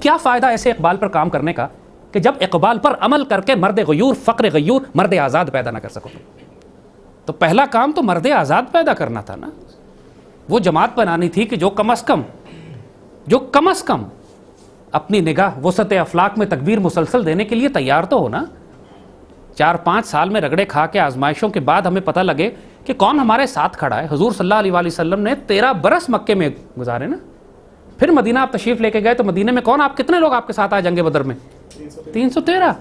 کیا فائدہ ایسے اقبال پر کام کرنے کا کہ جب اقبال پر عمل کر کے مرد غیور فقر غیور مرد آزاد پیدا نہ کر سکو؟ تو پہلا کام تو مرد آزاد پیدا کرنا تھا نا. وہ جماعت بنانی تھی کہ جو کم از کم اپنی نگاہ وسعت افلاک میں تکبیر مسلسل دینے کے لیے تیار تو ہو نا. 4-5 سال میں رگڑے کھا کے آزمائشوں کے بعد ہمیں پتہ لگے کہ کون ہمارے ساتھ کھڑا ہے. حضور صلی اللہ علیہ وسلم نے 13 برس مکے میں گزارے نا. پھر مدینہ آپ تشریف لے کے گئے تو مدینہ میں کون کتنے لوگ آپ کے ساتھ آئے جنگ بدر میں؟ 313.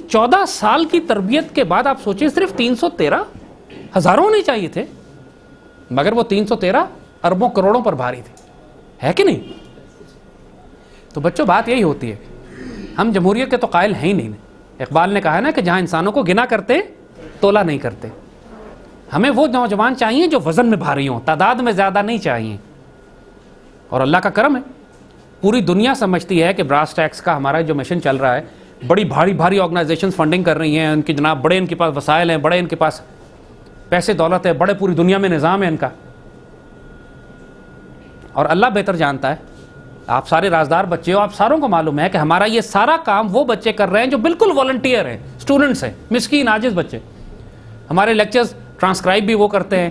14 سال کی تربیت کے بعد آپ سوچیں صرف 313. ہزاروں نہیں چاہیے تھے مگر وہ 313 اربوں کروڑوں پر بھاری تھے, ہے کہ نہیں؟ تو بچوں بات یہی ہوتی ہے, ہم جمہوریت کے تو قائل ہیں ہی نہیں. اقبال نے کہا ہے نا کہ جہاں انسانوں کو گنا کرتے تولا نہیں کرتے. ہمیں وہ نوجوان چاہیے جو وزن میں بھاری ہوں, تعداد میں زیادہ نہیں چاہیے. اور اللہ کا کرم ہے پوری دنیا سمجھتی ہے کہ براس ٹیکس کا ہمارا جو مشن چل رہا ہے, بڑی بھاری آرگنائزیشنز فنڈنگ کر رہی ہیں, ان کی جناب بڑے ان کے پاس وسائل ہیں, بڑے ان کے پاس پیسے دولت ہے, بڑے پوری دنیا میں نظام ہے ان کا. اور اللہ بہتر جانتا ہے, آپ سارے رازدار بچے ہو, آپ ساروں کو معلوم ہے کہ ہمارا یہ سارا کام وہ بچے کر رہے ہیں جو بالکل والنٹیئر ہیں, اسٹوڈنٹس ہیں, مسکین عاجز بچے. ہمارے لیکچرز ٹرانسکرائب بھی وہ کرتے ہیں,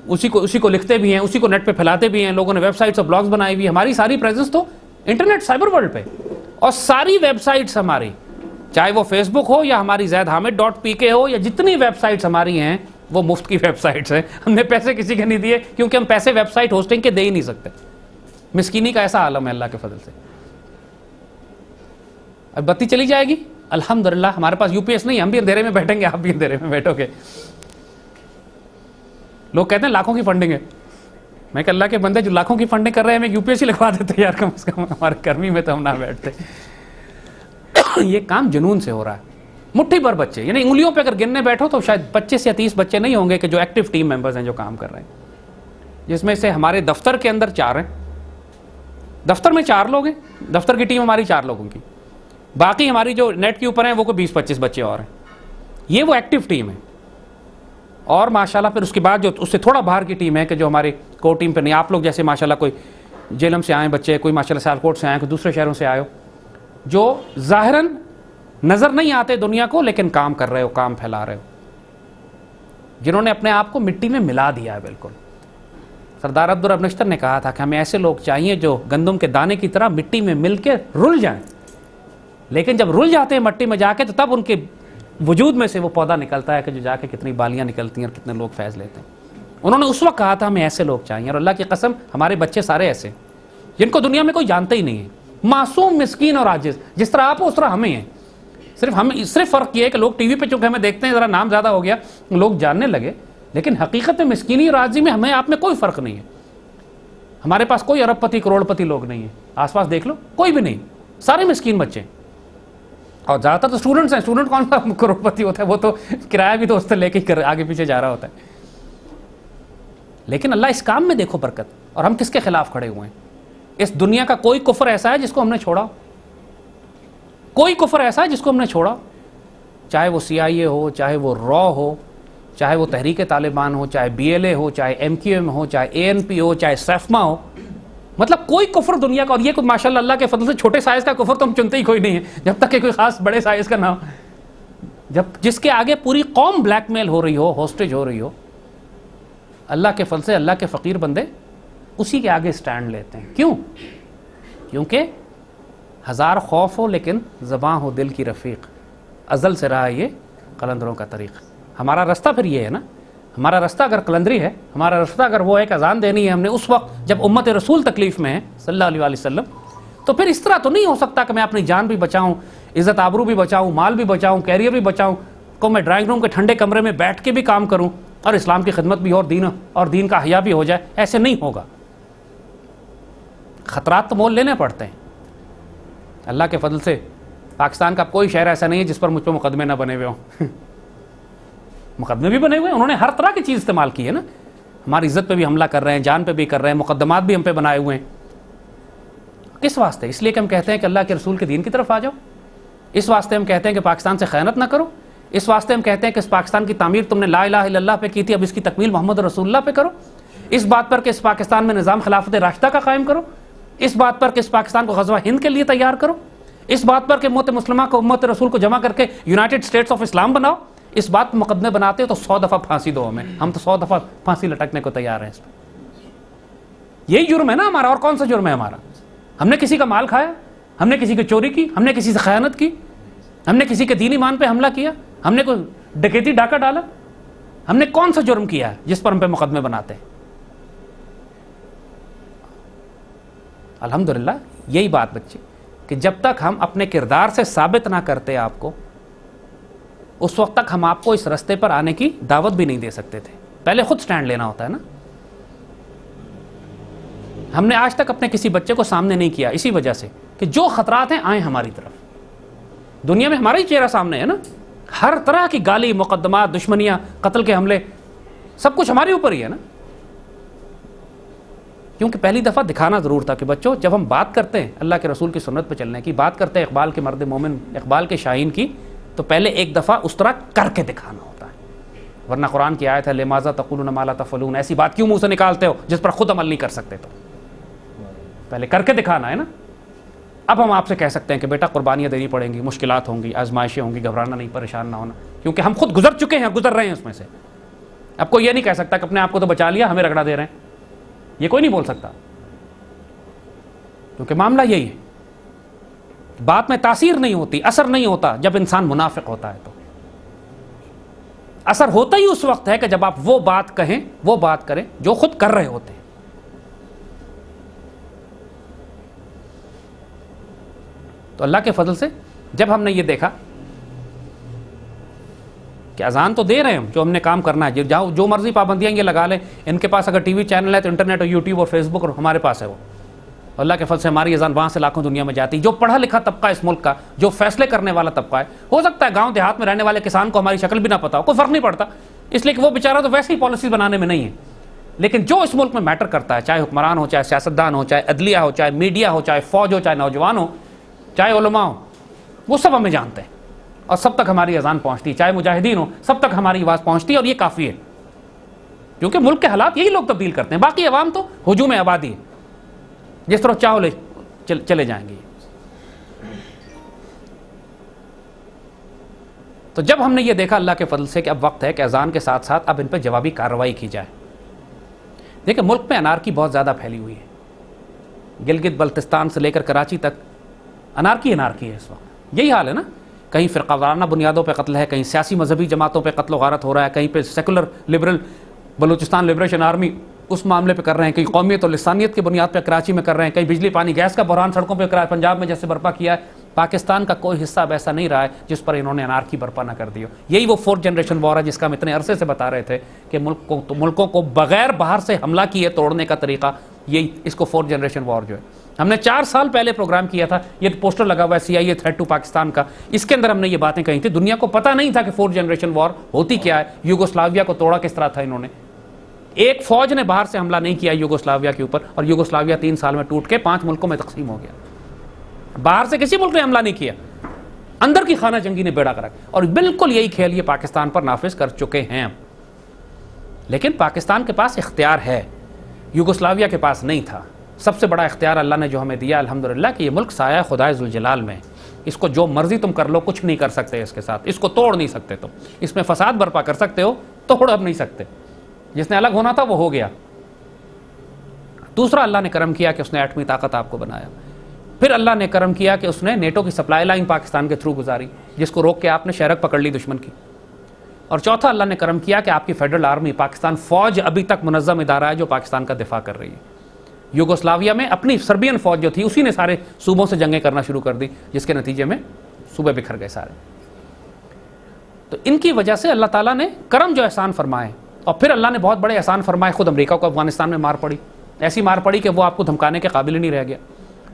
اسی کو لکھتے بھی ہیں, اسی کو نیٹ پہ پھیلاتے بھی ہیں. لوگوں نے ویب سائٹس اور بلاگز بنائی ہوئی. ہماری ساری پریزنس تو انٹرنیٹ سائبر ورلڈ پہ, اور ساری ویب سائٹس ہماری, چاہے وہ فیس بک ہو یا ہماری ZHamid.pk ہو یا جتنی ویب سائٹس ہماری ہیں وہ مفت کی ویب سائٹس ہیں. ہم نے پیسے کسی کے نہیں دیے کیونکہ ہم پیسے ویب سائٹ ہوسٹنگ کے دے ہی نہیں سکتے. مسکینی کا ایسا عالم ہے اللہ کے فضل سے. اب بتی چلی جائے گی الحمدللہ, ہمارے پاس UPS نہیں, ہم بھی اندھیرے میں بیٹھیں گے, آپ بھی اندھیرے میں بیٹھو گے. لوگ کہتے ہیں لاکھوں کی فنڈنگ ہے. میں کہ اللہ کے بندے جو لاکھوں کی فنڈنگ کر رہے ہیں, ہمیں UPS ہی لگوا دیتے یار, کم از کم ہمارے گرمی میں تو ہم نہ بیٹھتے. یہ کام جنون سے ہو رہا ہے. مٹھی بھر بچے, یعنی انگلیوں پہ اگر گننے بیٹھو تو شاید 25 یا 30 بچے نہیں ہوں گے کہ جو ایکٹیو ٹیم ممبرز ہیں جو کام کر رہے ہیں, جس میں سے ہمارے دفتر کے اندر 4 ہیں. دفتر میں 4 لوگ ہیں, دفتر کی ٹیم ہماری 4 لوگوں کی. باقی ہماری جو نیٹ کے اوپر ہیں وہ کوئی 20-25 بچے اور ہیں. یہ وہ ایکٹیو ٹیم ہے. اور ماشاءاللہ پھر اس کے بعد جو اس سے تھوڑا باہر کی ٹیم ہے کہ جو ہماری کور ٹیم پہ نہیں, آپ لوگ جیسے ماشاءاللہ کوئی جیلم سے آئے بچے, کوئی ماشاءاللہ سیالکوٹ سے آئے, کوئی دوسرے شہروں سے آئے ہو, جو ظاہراً نظر نہیں آتے دنیا کو لیکن کام کر رہے ہو, کام پھیلا رہے ہو, جنہوں نے اپنے آپ کو مٹی میں ملا دیا ہے. بالکل سردار عبدالرب نشتر نے کہا تھا کہ ہمیں ایسے لوگ چاہیے جو گندم کے دانے کی طرح مٹی میں مل کے رل جائیں, لیکن جب رل جاتے ہیں مٹی میں جا کے تو تب ان کے وجود میں سے وہ پودا نکلتا ہے کہ جو جا کے کتنی بالیاں نکلتی ہیں اور کتنے لوگ فیض لیتے ہیں. انہوں نے اس وقت کہا تھا ہمیں ایسے لوگ چاہیے, اور اللہ کی قسم ہمارے بچے سارے ایسے جن کو دنیا میں کوئی جانتا ہی نہیں ہے, معصوم, مسکین اور عاجز. جس طرح آپ ہو اس طرح ہمیں ہیں. صرف فرق یہ ہے کہ لوگ ٹی وی پہ چونکہ ہمیں دیکھتے ہیں, ذرا نام زیادہ ہو گیا, لوگ جاننے لگے, لیکن حقیقت میں مسکینی اور عاجزی میں ہمیں آپ میں کوئی فرق نہیں ہے. ہمارے پاس کوئی ارب پتی کروڑ پتی لوگ نہیں ہیں, آس پاس دیکھ لو کوئی بھی نہیں, سارے مسکین بچے. اور زیادہ تر تو اسٹوڈنٹس ہیں. اسٹوڈنٹ کون سا کروڑ پتی ہوتا ہے, وہ تو کرایہ بھی تو اس سے لے کے آگے پیچھے جا رہا ہوتا ہے. لیکن اللہ اس کام میں دیکھو برکت. اور ہم کس کے خلاف کھڑے ہوئے ہیں؟ اس دنیا کا کوئی کفر ایسا ہے جس کو ہم نے چھوڑا؟ کوئی کفر ایسا ہے جس کو ہم نے چھوڑا؟ چاہے وہ CIA ہو, چاہے وہ را ہو, چاہے وہ تحریک طالبان ہو, چاہے BLA ہو, چاہے MQM ہو, چاہے ANP ہو, چاہے سیفما ہو. مطلب کوئی کفر دنیا کا, اور یہ ماشاءاللہ اللہ کے فضل سے چھوٹے سائز کا کفر تو ہم چنتے ہی کوئی نہیں ہے جب تک کہ کوئی خاص بڑے سائز کا نہ ہو. جس کے آگے پوری قوم بلیک میل ہو رہی ہو, ہوسٹیج ہو رہی ہو, اللہ کے فضل سے اللہ کے فقیر بندے اسی کے آگے سٹینڈ لیتے ہیں. کیوں؟ کیونکہ 1000 خوف ہو لیکن زباں ہو دل کی رفیق. ازل سے رہا یہ قلندروں کا طریق. ہمارا رستہ پھر یہ ہے نا, ہمارا رستہ اگر قلندری ہے, ہمارا رستہ اگر وہ ہے کہ اذان دینی ہے ہم نے اس وقت جب امت رسول تکلیف میں ہے صلی اللہ علیہ وسلم, تو پھر اس طرح تو نہیں ہو سکتا کہ میں اپنی جان بھی بچاؤں, عزت آبرو بھی بچاؤں, مال بھی بچاؤں, کیریئر بھی بچاؤں, کو میں ڈرائنگ روم کے ٹھنڈے کمرے میں بیٹھ کے بھی کام کروں اور اسلام کی خدمت بھی اور دین کا حیا بھی ہو جائے. ایسے نہیں ہوگا. خطرات تو مول لینے پڑتے ہیں. اللہ کے فضل سے پاکستان کا کوئی شہر ایسا نہیں ہے جس پر مجھ پہ مقدمے نہ بنے ہوئے ہوں. مقدمے بھی بنے ہوئے ہیں, انہوں نے ہر طرح کی چیز استعمال کی ہے نا. ہماری عزت پہ بھی حملہ کر رہے ہیں, جان پہ بھی کر رہے ہیں, مقدمات بھی ہم پہ بنائے ہوئے ہیں. کس واسطے؟ اس لیے کہ ہم کہتے ہیں کہ اللہ کے رسول کے دین کی طرف آ جاؤ. اس واسطے ہم کہتے ہیں کہ پاکستان سے خیانت نہ کرو. اس واسطے ہم کہتے ہیں کہ اس پاکستان کی تعمیر تم نے لا الہ الا اللہ پہ کی تھی, اب اس کی تکمیل محمد رسول اللہ پہ کرو. اس بات پر کہ اس پاکستان میں نظام خلافت راشدہ کا قائم کرو. اس بات پر کہ اس پاکستان کو غزوہ ہند کے لیے تیار کرو، اس بات پر کہ امت مسلمہ کو امت رسول کو جمع کر کے یونائٹڈ اسٹیٹس آف اسلام بناؤ، اس بات میں مقدمے بناتے ہو تو 100 دفعہ پھانسی دو ہمیں، ہم تو 100 دفعہ پھانسی لٹکنے کو تیار ہیں اس پہ. یہی جرم ہے نا ہمارا، اور کون سا جرم ہے ہمارا؟ ہم نے کسی کا مال کھایا، ہم نے کسی کی چوری کی، ہم نے کسی سے خیانت کی، ہم نے کسی کے دین ایمان پہ حملہ کیا، ہم نے کوئی ڈکیتی ڈاکہ ڈالا، ہم نے کون سا جرم کیا ہے جس پر ہم پہ مقدمے بناتے ہیں؟ الحمدللہ یہی بات بچے کہ جب تک ہم اپنے کردار سے ثابت نہ کرتے آپ کو، اس وقت تک ہم آپ کو اس رستے پر آنے کی دعوت بھی نہیں دے سکتے تھے. پہلے خود سٹینڈ لینا ہوتا ہے نا. ہم نے آج تک اپنے کسی بچے کو سامنے نہیں کیا اسی وجہ سے کہ جو خطرات ہیں آئیں ہماری طرف. دنیا میں ہمارا ہی چہرہ سامنے ہے نا، ہر طرح کی گالی، مقدمات، دشمنیاں، قتل کے حملے، سب کچھ ہمارے اوپر ہی ہے نا. کیونکہ پہلی دفعہ دکھانا ضرور تھا کہ بچوں جب ہم بات کرتے ہیں اللہ کے رسول کی سنت پہ چلنے کی، بات کرتے ہیں اقبال کے مرد مومن، اقبال کے شاہین کی، تو پہلے ایک دفعہ اس طرح کر کے دکھانا ہوتا ہے. ورنہ قرآن کی آیت ہے لماذا تقولون ما لا تفعلون، ایسی بات کیوں منہ سے نکالتے ہو جس پر خود عمل نہیں کر سکتے؟ تو پہلے کر کے دکھانا ہے نا. اب ہم آپ سے کہہ سکتے ہیں کہ بیٹا قربانیاں دینی پڑیں گی، مشکلات ہوں گی، آزمائشیں ہوں گی، گھبرانا نہیں، پریشان نہ ہونا، کیونکہ ہم خود گزر چکے ہیں، گزر رہے ہیں اس میں سے. اب کوئی یہ نہیں کہہ سکتا کہ اپنے آپ کو تو بچا لیا، ہمیں رگڑا دے رہے ہیں، یہ کوئی نہیں بول سکتا. کیونکہ معاملہ یہی ہے، بات میں تاثیر نہیں ہوتی، اثر نہیں ہوتا جب انسان منافق ہوتا ہے. تو اثر ہوتا ہی اس وقت ہے کہ جب آپ وہ بات کہیں، وہ بات کریں جو خود کر رہے ہوتے ہیں. تو اللہ کے فضل سے جب ہم نے یہ دیکھا کہ اذان تو دے رہے ہیں، جو ہم نے کام کرنا ہے، جو مرضی پابندیاں یہ لگا لیں، ان کے پاس اگر ٹی وی چینل ہے تو انٹرنیٹ اور یوٹیوب اور فیس بک اور ہمارے پاس ہے وہ. اللہ کے فضل سے ہماری اذان وہاں سے لاکھوں دنیا میں جاتی. جو پڑھا لکھا طبقہ اس ملک کا، جو فیصلے کرنے والا طبقہ ہے، ہو سکتا ہے گاؤں دیہات میں رہنے والے کسان کو ہماری شکل بھی نہ پتا ہو، کوئی فرق نہیں پڑتا، اس لیے کہ وہ بیچارہ تو ویسے ہی پالیسیز بنانے میں نہیں ہے. لیکن جو اس ملک میں میٹر کرتا ہے، چاہے حکمران ہو، چاہے سیاستدان ہو، چاہے عدلیہ ہو، چاہے میڈیا ہو، چاہے فوج ہو، چاہے نوجوان ہو، چاہے علماء ہو، وہ سب ہمیں جانتے ہیں اور سب تک ہماری اذان پہنچتی ہے. چاہے مجاہدین ہو، سب تک ہماری آواز پہنچتی ہے، اور یہ کافی ہے کیونکہ ملک کے حالات یہی لوگ تبدیل کرتے ہیں. باقی عوام تو ہجوم آبادی ہے، جس طرح چاہو لے چلے جائیں گے. تو جب ہم نے یہ دیکھا اللہ کے فضل سے کہ اب وقت ہے کہ اذان کے ساتھ ساتھ اب ان پہ جوابی کارروائی کی جائے. دیکھیں ملک میں انارکی بہت زیادہ پھیلی ہوئی ہے، گلگت بلتستان سے لے کر کراچی تک انارکی ہے اس وقت. یہی حال ہے نا، کہیں فرقہ وارانہ بنیادوں پہ قتل ہے، کہیں سیاسی مذہبی جماعتوں پہ قتل و غارت ہو رہا ہے، کہیں پہ secular liberal Balochistan Liberation Army اس معاملے پہ کر رہے ہیں، کہیں قومیت اور لسانیت کی بنیاد پہ کراچی میں کر رہے ہیں، کہیں بجلی پانی گیس کا بحران سڑکوں پہ پنجاب میں جیسے برپا کیا ہے. پاکستان کا کوئی حصہ اب ایسا نہیں رہا ہے جس پر انہوں نے انارکی برپا نہ کر دی ہو. یہی وہ 4th جنریشن وار ہے جس کا ہم اتنے عرصے سے بتا رہے تھے کہ ملکوں کو بغیر باہر سے حملہ کیے توڑنے کا طریقہ یہی، اس کو 4th جنریشن وار جو ہے. ہم نے 4 سال پہلے پروگرام کیا تھا، یہ پوسٹر لگا ہوا ہے CIA تھریٹ ٹو پاکستان کا، اس کے اندر ہم نے یہ باتیں کہی تھی. دنیا کو پتہ نہیں تھا کہ 4th جنریشن وار ہوتی کیا ہے، یوگوسلاویا کو توڑا کس طرح تھا انہوں نے. ایک فوج نے باہر سے حملہ نہیں کیا یوگوسلاویا کے اوپر، اور یوگوسلاویا 3 سال میں ٹوٹ کے 5 ملکوں میں تقسیم ہو گیا. باہر سے کسی ملک نے حملہ نہیں کیا، اندر کی خانہ جنگی نے بیڑا کرا. اور بالکل یہی کھیل یہ پاکستان پر نافذ کر چکے ہیں. لیکن پاکستان کے پاس اختیار ہے، یوگوسلاویا کے پاس نہیں تھا. سب سے بڑا اختیار اللہ نے جو ہمیں دیا الحمدللہ کہ یہ ملک سایہ خدائے ذوالجلال میں، اس کو جو مرضی تم کر لو کچھ نہیں کر سکتے اس کے ساتھ، اس کو توڑ نہیں سکتے. تم اس میں فساد برپا کر سکتے ہو، توڑ اب نہیں سکتے. جس نے الگ ہونا تھا وہ ہو گیا. دوسرا اللہ نے کرم کیا کہ اس نے ایٹمی طاقت آپ کو بنایا. پھر اللہ نے کرم کیا کہ اس نے نیٹو کی سپلائی لائن پاکستان کے تھرو گزاری، جس کو روک کے آپ نے شہرک پکڑ لی دشمن کی. اور چوتھا اللہ نے کرم کیا کہ آپ کی فیڈرل آرمی پاکستان فوج ابھی تک منظم ادارہ ہے جو پاکستان کا دفاع کر رہی ہے. یوگوسلاویا میں اپنی سربین فوج جو تھی اسی نے سارے صوبوں سے جنگیں کرنا شروع کر دی، جس کے نتیجے میں صوبے بکھر گئے سارے. تو ان کی وجہ سے اللہ تعالیٰ نے کرم جو احسان فرمائے، اور پھر اللہ نے بہت بڑے احسان فرمائے. خود امریکہ کو افغانستان میں مار پڑی، ایسی مار پڑی کہ وہ آپ کو دھمکانے کے قابل ہی نہیں رہ گیا.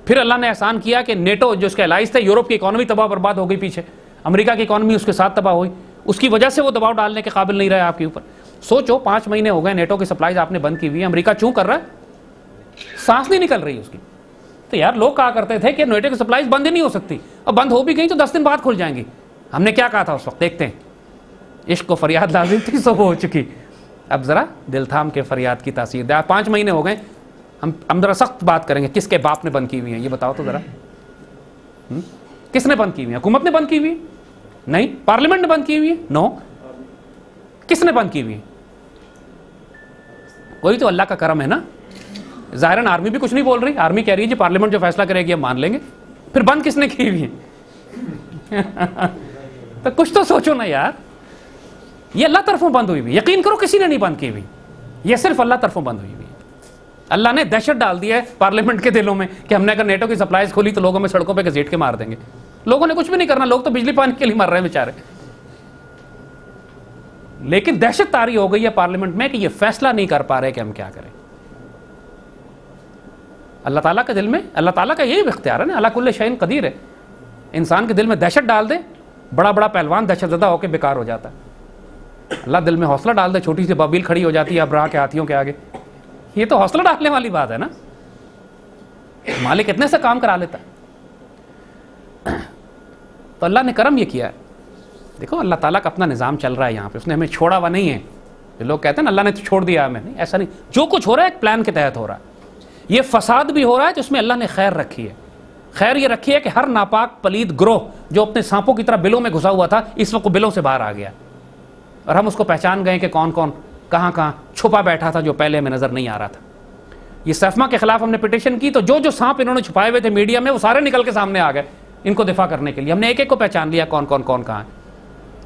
پھر اللہ نے احسان کیا کہ نیٹو جو اس کے الائز تھے، یورپ کی اکانومی تباہ برباد ہو گئی پیچھے، امریکہ کی اکانومی اس کے ساتھ تباہ ہوئی، اس کی وجہ سے وہ دباؤ ڈالنے کے قابل نہیں رہے آپ کے اوپر. سوچو 5 مہینے ہو گئے نیٹو کی سپلائیز آپ نے بند کی ہوئی ہے، امریکہ چوں کر رہا ہے، سانس نہیں نکل رہی اس کی. تو یار لوگ کہا کرتے تھے کہ نیٹو کی سپلائیز بند ہی نہیں ہو سکتی، اور بند ہو بھی گئی تو 10 دن بعد کھل جائیں گی. ہم نے کیا کہا تھا اس وقت، دیکھتے ہیں. عشق و فریاد لازم تھی، سب ہو چکی. اب ذرا دل تھام کے فریاد کی تاثیر دے. 5 مہینے ہو گئے، ہم ذرا سخت بات کریں گے، کس کے باپ نے بند کی ہوئی ہیں یہ بتاؤ تو ذرا، کس نے بند کی ہوئی ہیں؟ حکومت نے بند کی ہوئی ہے؟ نہیں. پارلیمنٹ نے بند کی ہوئی ہے؟ نو. کس نے بند کی ہوئی ہے؟ وہی تو اللہ کا کرم ہے نا. ظاہراً آرمی بھی کچھ نہیں بول رہی، آرمی کہہ رہی ہے جی پارلیمنٹ جو فیصلہ کرے گی ہم مان لیں گے. پھر بند کس نے کی ہوئی ہے؟ تو کچھ تو سوچو نا یار. یہ اللہ طرفوں بند ہوئی ہوئی، یقین کرو کسی نے نہیں بند کی ہوئی، یہ صرف اللہ طرفوں بند ہوئی ہوئی ہے. اللہ نے دہشت ڈال دی ہے پارلیمنٹ کے دلوں میں کہ ہم نے اگر نیٹو کی سپلائیز کھولی تو لوگوں میں سڑکوں پہ گھسیٹ کے مار دیں گے. لوگوں نے کچھ بھی نہیں کرنا، لوگ تو بجلی پانی کے لیے مر رہے ہیں بیچارے. لیکن دہشت طاری ہو گئی ہے پارلیمنٹ میں کہ یہ فیصلہ نہیں کر پا رہے کہ ہم کیا کریں. اللہ تعالیٰ کے دل میں، اللہ تعالیٰ کا یہی اختیار ہے نا، اللہ کل شیء قدیر ہے. انسان کے دل میں دہشت ڈال دے، بڑا بڑا پہلوان دہشت زدہ ہو کے بیکار ہو جاتا ہے. اللہ دل میں حوصلہ ڈال دے، چھوٹی سی بابیل کھڑی ہو جاتی ہے ابراہ کے ہاتھیوں کے آگے. یہ تو حوصلہ ڈالنے والی بات ہے نا. مالک اتنے سے کام کرا لیتا ہے. تو اللہ نے کرم یہ کیا ہے. دیکھو اللہ تعالیٰ کا اپنا نظام چل رہا ہے یہاں پہ، اس نے ہمیں چھوڑا ہوا نہیں ہے. جو لوگ کہتے ہیں نا اللہ نے تو چھوڑ دیا ہمیں، نہیں، ایسا نہیں. جو کچھ ہو رہا ہے ایک پلان کے تحت ہو رہا ہے. یہ فساد بھی ہو رہا ہے تو اس میں اللہ نے خیر رکھی ہے. خیر یہ رکھی ہے کہ ہر ناپاک پلید گروہ جو اپنے سانپوں کی طرح بلوں میں گھسا ہوا تھا اس وقت بلوں سے باہر آ گیا، اور ہم اس کو پہچان گئے کہ کون کون کہاں کہاں چھپا بیٹھا تھا جو پہلے ہمیں نظر نہیں آ رہا تھا. یہ سیفما کے خلاف ہم نے پٹیشن کی تو جو سانپ انہوں نے چھپائے ہوئے تھے میڈیا میں وہ سارے نکل کے سامنے آ گئے ان کو دفاع کرنے کے لیے. ہم نے ایک ایک کو پہچان لیا کون کہاں ہے.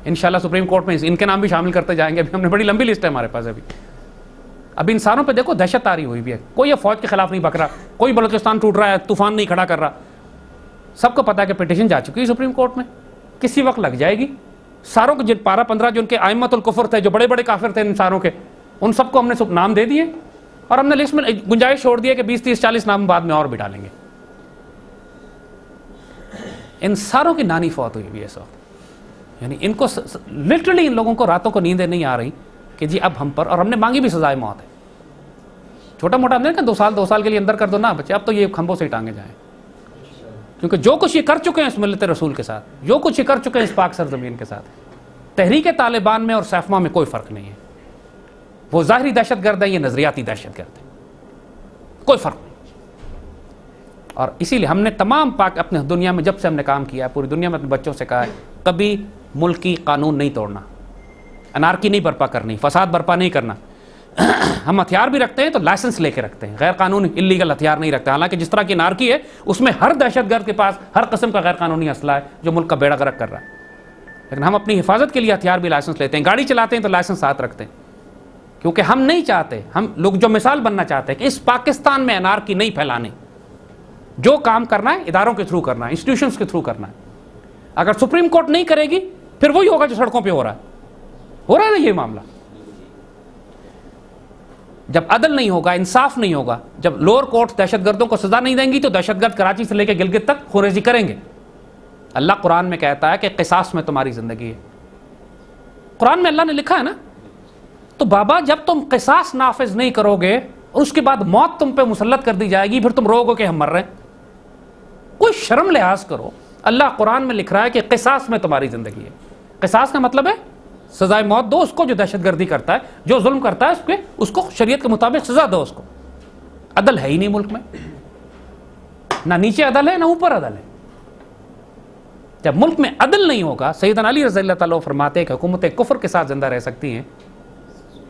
انشاءاللہ سپریم کورٹ میں ان کے نام بھی شامل کرتے جائیں گے. ہم نے بڑی لمبی لسٹ ہے ہمارے پاس. ابھی انسانوں پہ دیکھو دہشت طاری ہوئی بھی ہے. کوئی فوج کے خلاف نہیں بک رہا، کوئی بلوچستان ٹوٹ رہا ہے طوفان نہیں کھڑا کر رہا. سب کو پتا ہے کہ پٹیشن جا چکی ہے سپریم کورٹ میں، کسی وقت لگ جائے گی. ساروں کو جن 12-15 جو ان کے ائمۃ الکفر تھے، جو بڑے بڑے کافر تھے انسانوں کے، ان سب کو ہم نے نام دے دیے اور ہم نے لسٹ میں گنجائش چھوڑ دی ہے کہ 20-30-40 نام بعد میں اور بھی ڈالیں گے. ان ساروں کی نانی فوت ہوئی بھی ہے اس وقت. یعنی ان کو لٹرلی ان لوگوں کو راتوں کو نیندیں نہیں آ رہی کہ جی اب ہم پر، اور ہم نے مانگی بھی سزائے موت ہے. چھوٹا موٹا ہم نے کہا 2 سال کے لیے اندر کر دو نا بچے، اب تو یہ کھمبوں سے ٹانگے جائیں. کیونکہ جو کچھ یہ کر چکے ہیں اس ملت رسول کے ساتھ، جو کچھ یہ کر چکے ہیں اس پاک سرزمین کے ساتھ، تحریک طالبان میں اور سیفما میں کوئی فرق نہیں ہے. وہ ظاہری دہشت گرد ہے، یہ نظریاتی دہشت گرد ہے، کوئی فرق نہیں. اور اسی لیے ہم نے تمام پاک اپنے دنیا میں جب سے ہم نے کام کیا ہے پوری دنیا میں اپنے بچوں سے کہا ہے کبھی ملکی قانون نہیں توڑنا، انارکی نہیں برپا کرنی، فساد برپا نہیں کرنا. ہم ہتھیار بھی رکھتے ہیں تو لائسنس لے کے رکھتے ہیں، غیر قانونی اللیگل ہتھیار نہیں رکھتے. حالانکہ جس طرح کی انارکی ہے اس میں ہر دہشت گرد کے پاس ہر قسم کا غیر قانونی اسلحہ ہے جو ملک کا بیڑا غرق کر رہا ہے. لیکن ہم اپنی حفاظت کے لیے ہتھیار بھی لائسنس لیتے ہیں. گاڑی چلاتے ہیں تو لائسنس ساتھ رکھتے ہیں، کیونکہ ہم نہیں چاہتے، ہم لوگ جو مثال بننا چاہتے ہیں کہ اس پاکستان میں انارکی نہیں پھیلانے. جو کام کرنا ہے اداروں کے تھرو کرنا ہے، انسٹیٹیوشنز کے تھرو کرنا ہے. اگر سپریم کورٹ نہیں کرے گی پھر وہی ہوگا جو سڑکوں پہ ہو رہا ہے نا یہ معاملہ. جب عدل نہیں ہوگا، انصاف نہیں ہوگا، جب لوور کورٹ دہشت گردوں کو سزا نہیں دیں گی تو دہشت گرد کراچی سے لے کے گلگت تک خوریزی کریں گے. اللہ قرآن میں کہتا ہے کہ قصاص میں تمہاری زندگی ہے. قرآن میں اللہ نے لکھا ہے نا. تو بابا جب تم قصاص نافذ نہیں کرو گے اور اس کے بعد موت تم پہ مسلط کر دی جائے گی، پھر تم رو گو کہ ہم مر رہے ہیں. کوئی شرم لحاظ کرو. اللہ قرآن میں لکھ رہا ہے کہ قصاص میں تمہاری زندگی ہے. قصاص کا مطلب ہے سزائے موت دو اس کو جو دہشت گردی کرتا ہے، جو ظلم کرتا ہے اس کو شریعت کے مطابق سزا دو اس کو. عدل ہے ہی نہیں ملک میں، نہ نیچے عدل ہے نہ اوپر عدل ہے. جب ملک میں عدل نہیں ہوگا، سیدنا علی رضی اللہ تعالیٰ فرماتے ہیں کہ حکومتیں کفر کے ساتھ زندہ رہ سکتی ہیں،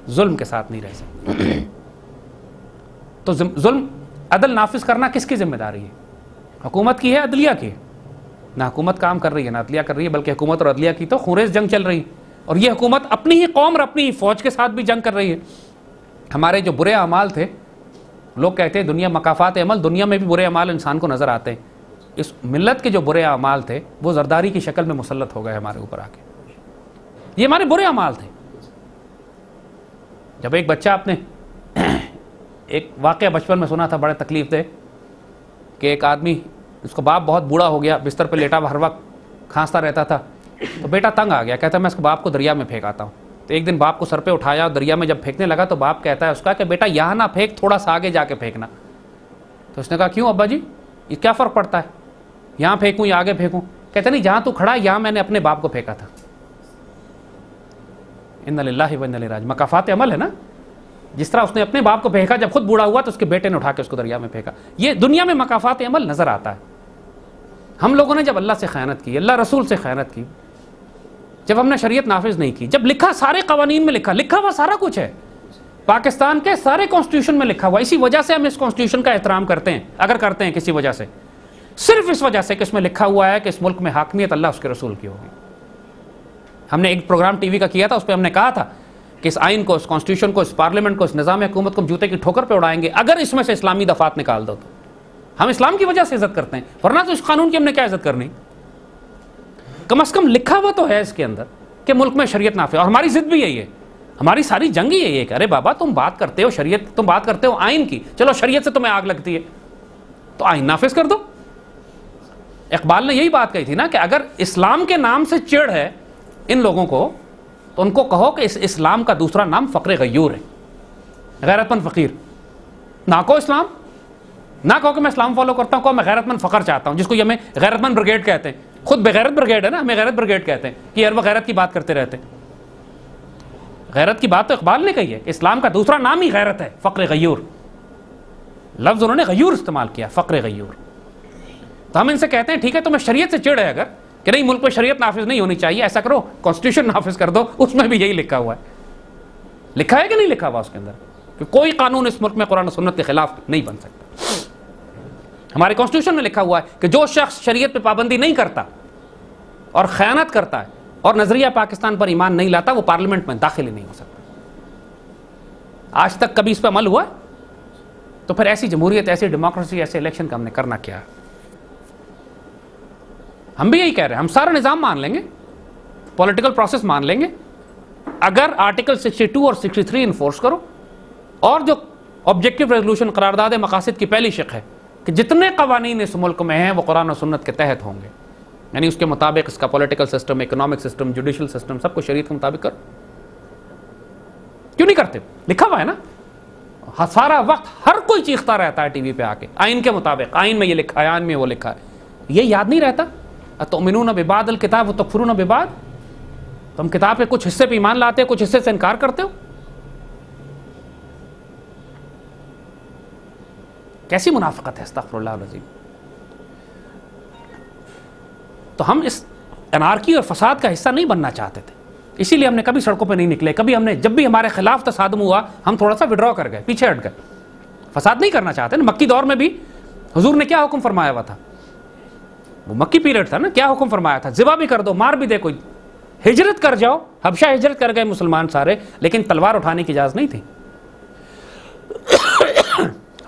ظلم کے ساتھ نہیں رہ سکتی. تو ظلم عدل نافذ کرنا کس کی ذمہ داری ہے؟ حکومت کی ہے، عدلیہ کی ہے؟ نہ حکومت کام کر رہی ہے نہ عدلیہ کر رہی ہے، بلکہ حکومت اور عدلیہ کی تو خونریز جنگ چل رہی ہے. اور یہ حکومت اپنی ہی قوم اور اپنی ہی فوج کے ساتھ بھی جنگ کر رہی ہے. ہمارے جو برے اعمال تھے، لوگ کہتے ہیں دنیا مکافات عمل، دنیا میں بھی برے اعمال انسان کو نظر آتے ہیں. اس ملت کے جو برے اعمال تھے وہ زرداری کی شکل میں مسلط ہو گئے ہمارے اوپر آ کے. یہ ہمارے برے اعمال تھے. جب ایک بچہ اپنے ایک واقعہ بچپن میں سنا تھا بڑے تکلیف دہ، کہ ایک آدمی، اس کا باپ بہت بوڑھا ہو گیا، بستر پہ لیٹا ہر وقت کھانستا رہتا تھا. تو بیٹا تنگ آ گیا، کہتا ہے میں اس کو باپ کو دریا میں پھینک آتا ہوں. تو ایک دن باپ کو سر پہ اٹھایا اور دریا میں جب پھینکنے لگا تو باپ کہتا ہے اس کا کہ بیٹا یہاں نہ پھینک، تھوڑا سا آگے جا کے پھینکنا. تو اس نے کہا کیوں ابا جی، یہ کیا فرق پڑتا ہے، یہاں پھینکوں یا آگے پھینکوں؟ کہتے نہیں جہاں تو کھڑا ہے یہاں میں نے اپنے باپ کو پھینکا تھا. انا للہ و انا الیہ راجعون. مکافات عمل ہے نا. جس طرح اس نے اپنے باپ کو پھینکا، جب خود بوڑھا ہوا تو اس کے بیٹے نے اٹھا کے اس کو دریا میں پھینکا. یہ دنیا میں مکافات عمل نظر آتا ہے. ہم لوگوں نے جب اللہ سے خیانت کی، اللہ رسول سے خیانت کی، جب ہم نے شریعت نافذ نہیں کی، جب لکھا سارے قوانین میں لکھا ہوا سارا کچھ ہے، پاکستان کے سارے کانسٹیٹیوشن میں لکھا ہوا. اسی وجہ سے ہم اس کانسٹیٹیوشن کا احترام کرتے ہیں. اگر کرتے ہیں کسی وجہ سے، صرف اس وجہ سے کہ اس میں لکھا ہوا ہے کہ اس ملک میں حاکمیت اللہ اس کے رسول کی ہوگی. ہم نے ایک پروگرام ٹی وی کا کیا تھا، اس پہ ہم نے کہا تھا کہ اس آئین کو، اس کانسٹیٹیوشن کو، اس پارلیمنٹ کو، اس نظام حکومت کو جوتے کی ٹھوکر پہ اڑائیں گے اگر اس میں سے اسلامی دفعات نکال دو. تو ہم اسلام کی وجہ سے عزت کرتے ہیں، ورنہ تو اس قانون کی ہم نے کیا عزت کرنی. کم از کم لکھا ہوا تو ہے اس کے اندر کہ ملک میں شریعت نافذ. اور ہماری ضد بھی یہی ہے، ہماری ساری جنگ ہی یہی ہے کہ ارے بابا تم بات کرتے ہو شریعت، تم بات کرتے ہو آئین کی، چلو شریعت سے تمہیں آگ لگتی ہے تو آئین نافذ کر دو. اقبال نے یہی بات کہی تھی نا کہ اگر اسلام کے نام سے چڑ ہے ان لوگوں کو تو ان کو کہو کہ اس اسلام کا دوسرا نام فقر غیور ہے، غیرت مند فقیر. نہ کہو اسلام، نہ کہو کہ میں اسلام فالو کرتا ہوں، کہو میں غیرت مند فقر چاہتا ہوں، جس کو یہ ہمیں غیرت مند بریگیڈ کہتے ہیں. خود بغیرت بریگیڈ ہے نا، ہمیں غیرت بریگیڈ کہتے ہیں کہ یار وہ غیرت کی بات کرتے رہتے ہیں. غیرت کی بات تو اقبال نے کہی ہے کہ اسلام کا دوسرا نام ہی غیرت ہے، فقر غیور. لفظ انہوں نے غیور استعمال کیا، فقر غیور. تو ہم ان سے کہتے ہیں ٹھیک ہے تمہیں شریعت سے چڑ ہے اگر کہ نہیں ملک میں شریعت نافذ نہیں ہونی چاہیے، ایسا کرو کانسٹیٹیوشن نافذ کر دو، اس میں بھی یہی لکھا ہوا ہے. لکھا ہے کہ نہیں لکھا ہوا اس کے اندر کہ کوئی قانون اس ملک میں قرآن و سنت کے خلاف نہیں بن سکتا. ہمارے کانسٹیٹیوشن میں لکھا ہوا ہے کہ جو شخص شریعت پہ پابندی نہیں کرتا اور خیانت کرتا ہے اور نظریہ پاکستان پر ایمان نہیں لاتا وہ پارلیمنٹ میں داخل ہی نہیں ہو سکتا. آج تک کبھی اس پہ عمل ہوا؟ تو پھر ایسی جمہوریت، ایسی ڈیموکریسی، ایسے الیکشن کا ہم نے کرنا کیا؟ ہم بھی یہی کہہ رہے ہیں، ہم سارا نظام مان لیں گے، پولیٹیکل پروسیس مان لیں گے اگر آرٹیکل 62 اور 63 انفورس کرو. اور جو آبجیکٹو ریزولوشن قرارداد مقاصد کی پہلی شق ہے کہ جتنے قوانین اس ملک میں ہیں وہ قرآن و سنت کے تحت ہوں گے، یعنی اس کے مطابق اس کا political system, economic system, judicial system سب کو شریعت کے مطابق کرو. کیوں نہیں کرتے؟ لکھا ہوا ہے نا. سارا وقت ہر کوئی چیختا رہتا ہے ٹی وی پہ آ کے آئین کے مطابق، آئین میں یہ لکھا ہے، آئین میں وہ لکھا ہے. یہ یاد نہیں رہتا تؤمنون ببعض الکتاب وتکفرون ببعض. تم کتاب کے کچھ حصے پہ ایمان لاتے ہو، کچھ حصے سے انکار کرتے ہو. کیسی منافقت ہے، استغفر اللہ العظیم. تو ہم اس انارکی اور فساد کا حصہ نہیں بننا چاہتے تھے، اسی لیے ہم نے کبھی سڑکوں پہ نہیں نکلے. کبھی ہم نے جب بھی ہمارے خلاف تصادم ہوا ہم تھوڑا سا وڈرا کر گئے، پیچھے ہٹ گئے. فساد نہیں کرنا چاہتے نا. مکی دور میں بھی حضور نے کیا حکم فرمایا ہوا تھا؟ وہ مکی پیریڈ تھا نا. کیا حکم فرمایا تھا؟ ذبح بھی کر دو، مار بھی دے کوئی، ہجرت کر جاؤ. حبشہ ہجرت کر گئے مسلمان سارے، لیکن تلوار اٹھانے کی اجازت نہیں تھی.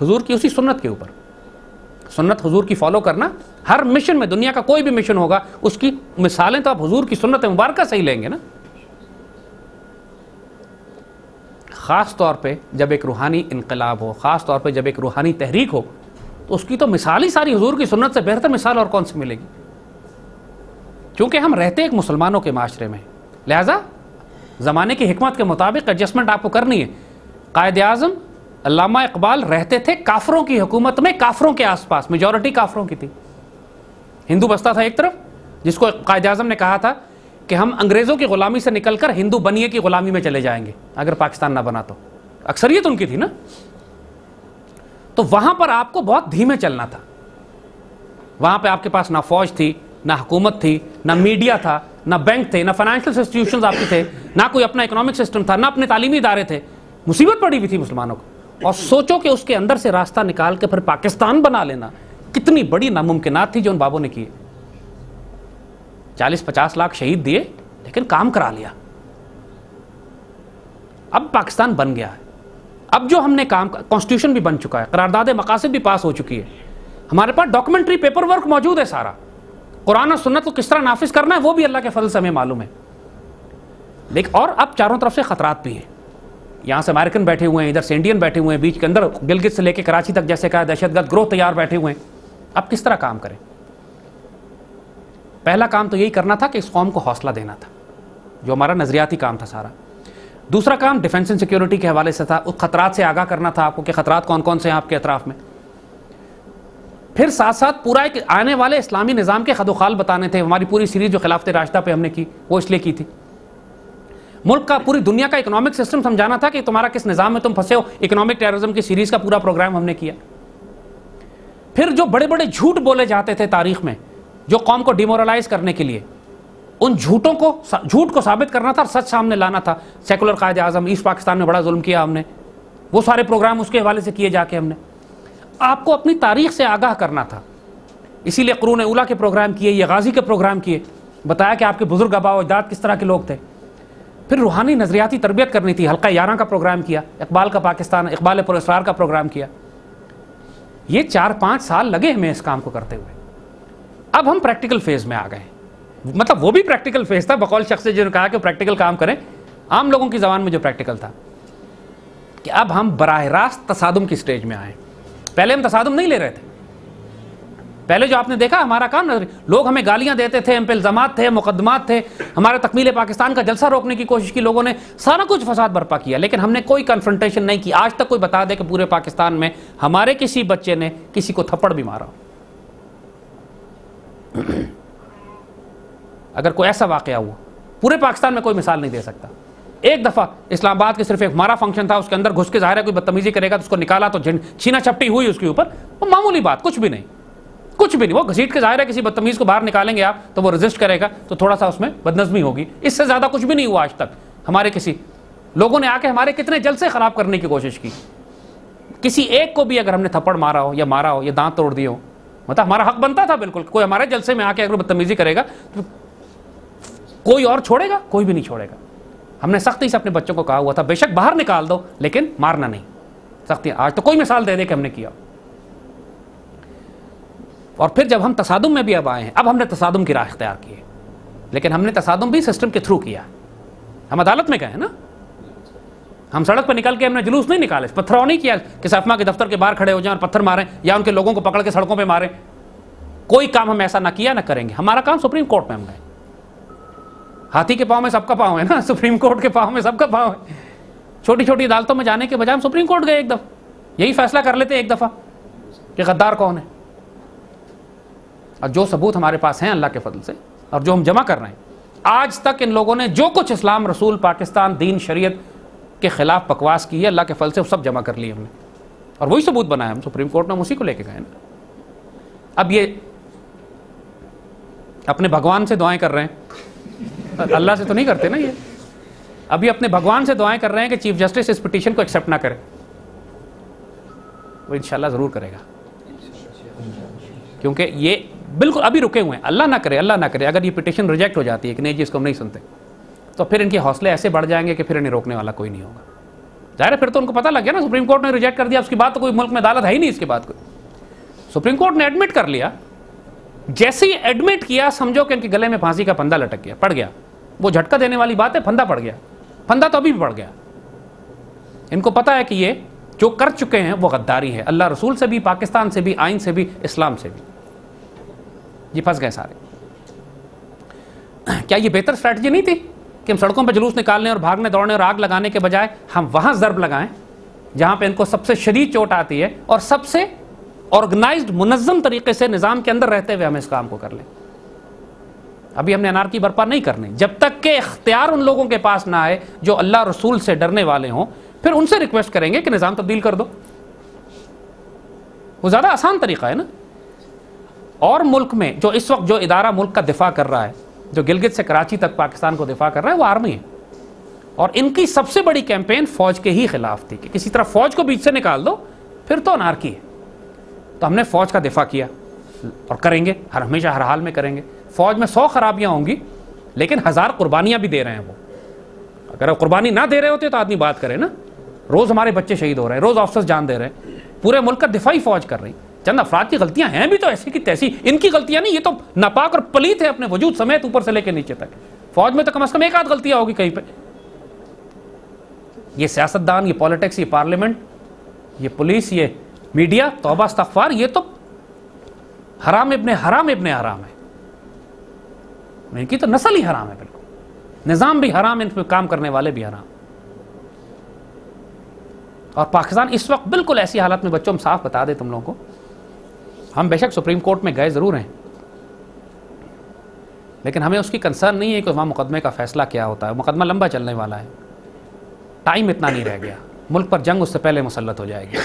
حضور کی اسی سنت کے اوپر، سنت حضور کی فالو کرنا ہر مشن میں، دنیا کا کوئی بھی مشن ہوگا اس کی مثالیں تو آپ حضور کی سنت مبارکہ سے ہی لیں گے نا. خاص طور پہ جب ایک روحانی انقلاب ہو، خاص طور پہ جب ایک روحانی تحریک ہو تو اس کی تو مثال ہی ساری حضور کی سنت سے بہتر مثال اور کون سی ملے گی. کیونکہ ہم رہتے ایک مسلمانوں کے معاشرے میں، لہذا زمانے کی حکمت کے مطابق ایڈجسٹمنٹ آپ کو کرنی ہے. قائد اعظم علامہ اقبال رہتے تھے کافروں کی حکومت میں، کافروں کے آس پاس، میجورٹی کافروں کی تھی. ہندو بستا تھا ایک طرف، جس کو قائد اعظم نے کہا تھا کہ ہم انگریزوں کی غلامی سے نکل کر ہندو بنیے کی غلامی میں چلے جائیں گے اگر پاکستان نہ بنا تو. اکثریت ان کی تھی نا. تو وہاں پر آپ کو بہت دھیمے چلنا تھا. وہاں پہ آپ کے پاس نہ فوج تھی، نہ حکومت تھی، نہ میڈیا تھا، نہ بینک تھے، نہ فائنینشل انسٹیٹیوشنز آپ کے تھے، نہ کوئی اپنا اکنامک سسٹم تھا، نہ اپنے تعلیمی ادارے تھے. مصیبت پڑی ہوئی تھی مسلمانوں کو. اور سوچو کہ اس کے اندر سے راستہ نکال کے پھر پاکستان بنا لینا کتنی بڑی ناممکنات تھی جو ان بابوں نے کیے. 40-50 لاکھ شہید دیے لیکن کام کرا لیا. اب پاکستان بن گیا ہے. اب جو ہم نے کام، کانسٹیٹیوشن بھی بن چکا ہے، قرارداد مقاصد بھی پاس ہو چکی ہے، ہمارے پاس ڈاکومنٹری پیپر ورک موجود ہے سارا. قرآن و سنت کو کس طرح نافذ کرنا ہے وہ بھی اللہ کے فضل سے ہمیں معلوم ہے. لیکن اور اب چاروں طرف سے خطرات بھی ہیں. یہاں سے امریکن بیٹھے ہوئے ہیں، ادھر سے انڈین بیٹھے ہوئے ہیں، بیچ کے اندر گلگت سے لے کے کراچی تک جیسے کہا دہشت گرد گروہ تیار بیٹھے ہوئے ہیں. اب کس طرح کام کریں؟ پہلا کام تو یہی کرنا تھا کہ اس قوم کو حوصلہ دینا تھا، جو ہمارا نظریاتی کام تھا سارا. دوسرا کام ڈیفنس اینڈ سیکیورٹی کے حوالے سے تھا، اس خطرات سے آگاہ کرنا تھا آپ کو کہ خطرات کون کون سے ہیں آپ کے اطراف میں. پھر ساتھ ساتھ پورا ایک آنے والے اسلامی نظام کے خد و خال بتانے تھے. ہماری پوری سیریز جو خلافت راشدہ پہ ہم نے کی وہ اس لیے کی تھی. ملک کا, پوری دنیا کا اکنامک سسٹم سمجھانا تھا کہ تمہارا کس نظام میں تم پھنسے ہو. اکنامک ٹیررزم کی سیریز کا پورا پروگرام ہم نے کیا. پھر جو بڑے بڑے جھوٹ بولے جاتے تھے تاریخ میں, جو قوم کو ڈیمورلائز کرنے کے لیے, ان جھوٹ کو ثابت کرنا تھا اور سچ سامنے لانا تھا. سیکولر قائد اعظم, ایسٹ پاکستان میں بڑا ظلم کیا ہم نے, وہ سارے پروگرام اس کے حوالے سے کیے جا کے ہم نے آپ کو اپنی تاریخ سے آگاہ کرنا تھا. اسی لیے قرون اولیٰ کے پروگرام کیے, یہ غازی کے پروگرام کیے, بتایا کہ آپ کے بزرگ آباء و اجداد کس طرح کے لوگ تھے. پھر روحانی نظریاتی تربیت کرنی تھی, حلقہ 11 کا پروگرام کیا, اقبال کا پاکستان, اقبال پر اسرار کا پروگرام کیا. یہ 4-5 سال لگے ہمیں اس کام کو کرتے ہوئے. اب ہم پریکٹیکل فیز میں آ گئے. مطلب وہ بھی پریکٹیکل فیز تھا بقول شخص سے جنہوں نے کہا کہ پریکٹیکل کام کریں, عام لوگوں کی زبان میں جو پریکٹیکل تھا, کہ اب ہم براہ راست تصادم کی سٹیج میں آئے. پہلے ہم تصادم نہیں لے رہے تھے. پہلے جو آپ نے دیکھا ہمارا کام, لوگ ہمیں گالیاں دیتے تھے, ہم پہ الزامات تھے, مقدمات تھے, ہمارے تکمیل پاکستان کا جلسہ روکنے کی کوشش کی لوگوں نے, سارا کچھ فساد برپا کیا, لیکن ہم نے کوئی کنفرنٹیشن نہیں کی. آج تک کوئی بتا دے کہ پورے پاکستان میں ہمارے کسی بچے نے کسی کو تھپڑ بھی مارا. اگر کوئی ایسا واقعہ ہوا, پورے پاکستان میں کوئی مثال نہیں دے سکتا. ایک دفعہ اسلام آباد کے صرف ایک ہمارا فنکشن تھا, اس کے اندر گھس کے ظاہر ہے کوئی بدتمیزی کرے گا تو اس کو نکالا تو چھینا چھپٹی ہوئی اس کے اوپر, وہ معمولی بات, کچھ بھی نہیں, کچھ بھی نہیں. وہ گھسیٹ کے ظاہر ہے کسی بدتمیز کو باہر نکالیں گے آپ تو وہ ریزسٹ کرے گا تو تھوڑا سا اس میں بدنظمی ہوگی. اس سے زیادہ کچھ بھی نہیں ہوا آج تک. ہمارے کسی لوگوں نے آ کے ہمارے کتنے جلسے خراب کرنے کی کوشش کی. کسی ایک کو بھی اگر ہم نے تھپڑ مارا ہو یا دانت توڑ دیے ہو, مطلب ہمارا حق بنتا تھا بالکل. کوئی ہمارے جلسے میں آ کے اگر بدتمیزی کرے گا تو کوئی اور چھوڑے گا؟ کوئی بھی نہیں چھوڑے گا. ہم نے سختی سے اپنے بچوں کو کہا ہوا تھا بے شک باہر نکال دو لیکن مارنا نہیں. سختی آج تو کوئی مثال دے دے کہ ہم نے کیا. اور پھر جب ہم تصادم میں بھی اب آئے ہیں, اب ہم نے تصادم کی راہ اختیار کی ہے, لیکن ہم نے تصادم بھی سسٹم کے تھرو کیا. ہم عدالت میں گئے نا, ہم سڑک پہ نکل کے ہم نے جلوس نہیں نکالے, پتھراؤ نہیں کیا کہ سفما کے دفتر کے باہر کھڑے ہو جائیں اور پتھر ماریں یا ان کے لوگوں کو پکڑ کے سڑکوں پہ ماریں. کوئی کام ہم ایسا نہ کیا نہ کریں گے. ہمارا کام سپریم کورٹ میں ہم گئے. ہاتھی کے پاؤں میں سب کا پاؤں ہے نا, سپریم کورٹ کے پاؤں میں سب کا پاؤں ہے. چھوٹی چھوٹی عدالتوں میں جانے کے بجائے ہم سپریم کورٹ گئے ایک دفعہ, یہی فیصلہ کر لیتے ایک دفعہ کہ غدار کون ہے. اور جو ثبوت ہمارے پاس ہیں اللہ کے فضل سے, اور جو ہم جمع کر رہے ہیں, آج تک ان لوگوں نے جو کچھ اسلام, رسول, پاکستان, دین, شریعت کے خلاف بکواس کی ہے, اللہ کے فضل سے وہ سب جمع کر لیے ہم نے, اور وہی ثبوت بنایا ہم سپریم کورٹ میں, اسی کو لے کے گئے نا. اب یہ اپنے بھگوان سے دعائیں کر رہے ہیں, اللہ سے تو نہیں کرتے نا یہ. ابھی اپنے بھگوان سے دعائیں کر رہے ہیں کہ چیف جسٹس اس پٹیشن کو ایکسیپٹ نہ کرے. وہ انشاءاللہ ضرور کرے گا, کیونکہ یہ بالکل ابھی رکے ہوئے ہیں. اللہ نہ کرے, اللہ نہ کرے اگر یہ پٹیشن ریجیکٹ ہو جاتی ہے کہ نہیں جی اس کو ہم نہیں سنتے, تو پھر ان کے حوصلے ایسے بڑھ جائیں گے کہ پھر انہیں روکنے والا کوئی نہیں ہوگا. ظاہر ہے پھر تو ان کو پتہ لگ گیا نا, سپریم کورٹ نے ریجیکٹ کر دیا, اس کے بعد تو کوئی ملک میں عدالت ہے ہی نہیں. اس کے بعد کوئی, سپریم کورٹ نے ایڈمٹ کر لیا, جیسے ہی ایڈمٹ کیا سمجھو کہ ان کے گلے میں پھانسی کا پھندا لٹک گیا, پڑ گیا. وہ جھٹکا دینے والی بات ہے, پھندا پڑ گیا. پھندا تو ابھی بھی پڑ گیا. ان کو پتہ ہے کہ یہ جو کر چکے ہیں وہ غداری ہے, اللہ رسول سے بھی, پاکستان سے بھی, آئین سے بھی, اسلام سے بھی. یہ پھنس گئے سارے. کیا یہ بہتر اسٹریٹجی نہیں تھی کہ ہم سڑکوں پہ جلوس نکالنے اور بھاگنے دوڑنے اور آگ لگانے کے بجائے ہم وہاں ضرب لگائیں جہاں پہ ان کو سب سے شدید چوٹ آتی ہے, اور سب سے آرگنائزڈ, منظم طریقے سے نظام کے اندر رہتے ہوئے ہم اس کام کو کر لیں. ابھی ہم نے انارکی برپا نہیں کرنی جب تک کہ اختیار ان لوگوں کے پاس نہ آئے جو اللہ رسول سے ڈرنے والے ہوں. پھر ان سے ریکویسٹ کریں گے کہ نظام تبدیل کر دو, وہ زیادہ آسان طریقہ ہے نا. اور ملک میں جو اس وقت جو ادارہ ملک کا دفاع کر رہا ہے, جو گلگت سے کراچی تک پاکستان کو دفاع کر رہا ہے, وہ آرمی ہے. اور ان کی سب سے بڑی کیمپین فوج کے ہی خلاف تھی کہ کسی طرح فوج کو بیچ سے نکال دو, پھر تو انارکی ہے. تو ہم نے فوج کا دفاع کیا اور کریں گے, ہمیشہ ہر حال میں کریں گے. فوج میں 100 خرابیاں ہوں گی لیکن 1000 قربانیاں بھی دے رہے ہیں وہ. اگر وہ قربانی نہ دے رہے ہوتے تو آدمی بات کرے نا. روز ہمارے بچے شہید ہو رہے ہیں, روز آفسرز جان دے رہے ہیں, پورے ملک کا دفاعی فوج کر رہی. چند افراد کی غلطیاں ہیں بھی تو ایسی کی تیسی, ان کی غلطیاں نہیں, یہ تو ناپاک اور پلیت ہے اپنے وجود سمیت اوپر سے لے کے نیچے تک. فوج میں تو کم از کم ایک آدھ غلطیاں ہوگی کہیں پہ. یہ سیاستدان, یہ پالیٹکس, یہ پارلیمنٹ, یہ پولیس, یہ میڈیا, توبہ استغفار, یہ تو حرام ابن حرام ابن حرام ہے. ان کی تو نسل ہی حرام ہے بالکل, نظام بھی حرام, ان پہ کام کرنے والے بھی حرام. اور پاکستان اس وقت بالکل ایسی حالت میں, بچوں ہم صاف بتا دیں تم لوگوں کو, ہم بے شک سپریم کورٹ میں گئے ضرور ہیں, لیکن ہمیں اس کی کنسرن نہیں ہے کہ وہاں مقدمے کا فیصلہ کیا ہوتا ہے. مقدمہ لمبا چلنے والا ہے, ٹائم اتنا نہیں رہ گیا, ملک پر جنگ اس سے پہلے مسلط ہو جائے گی.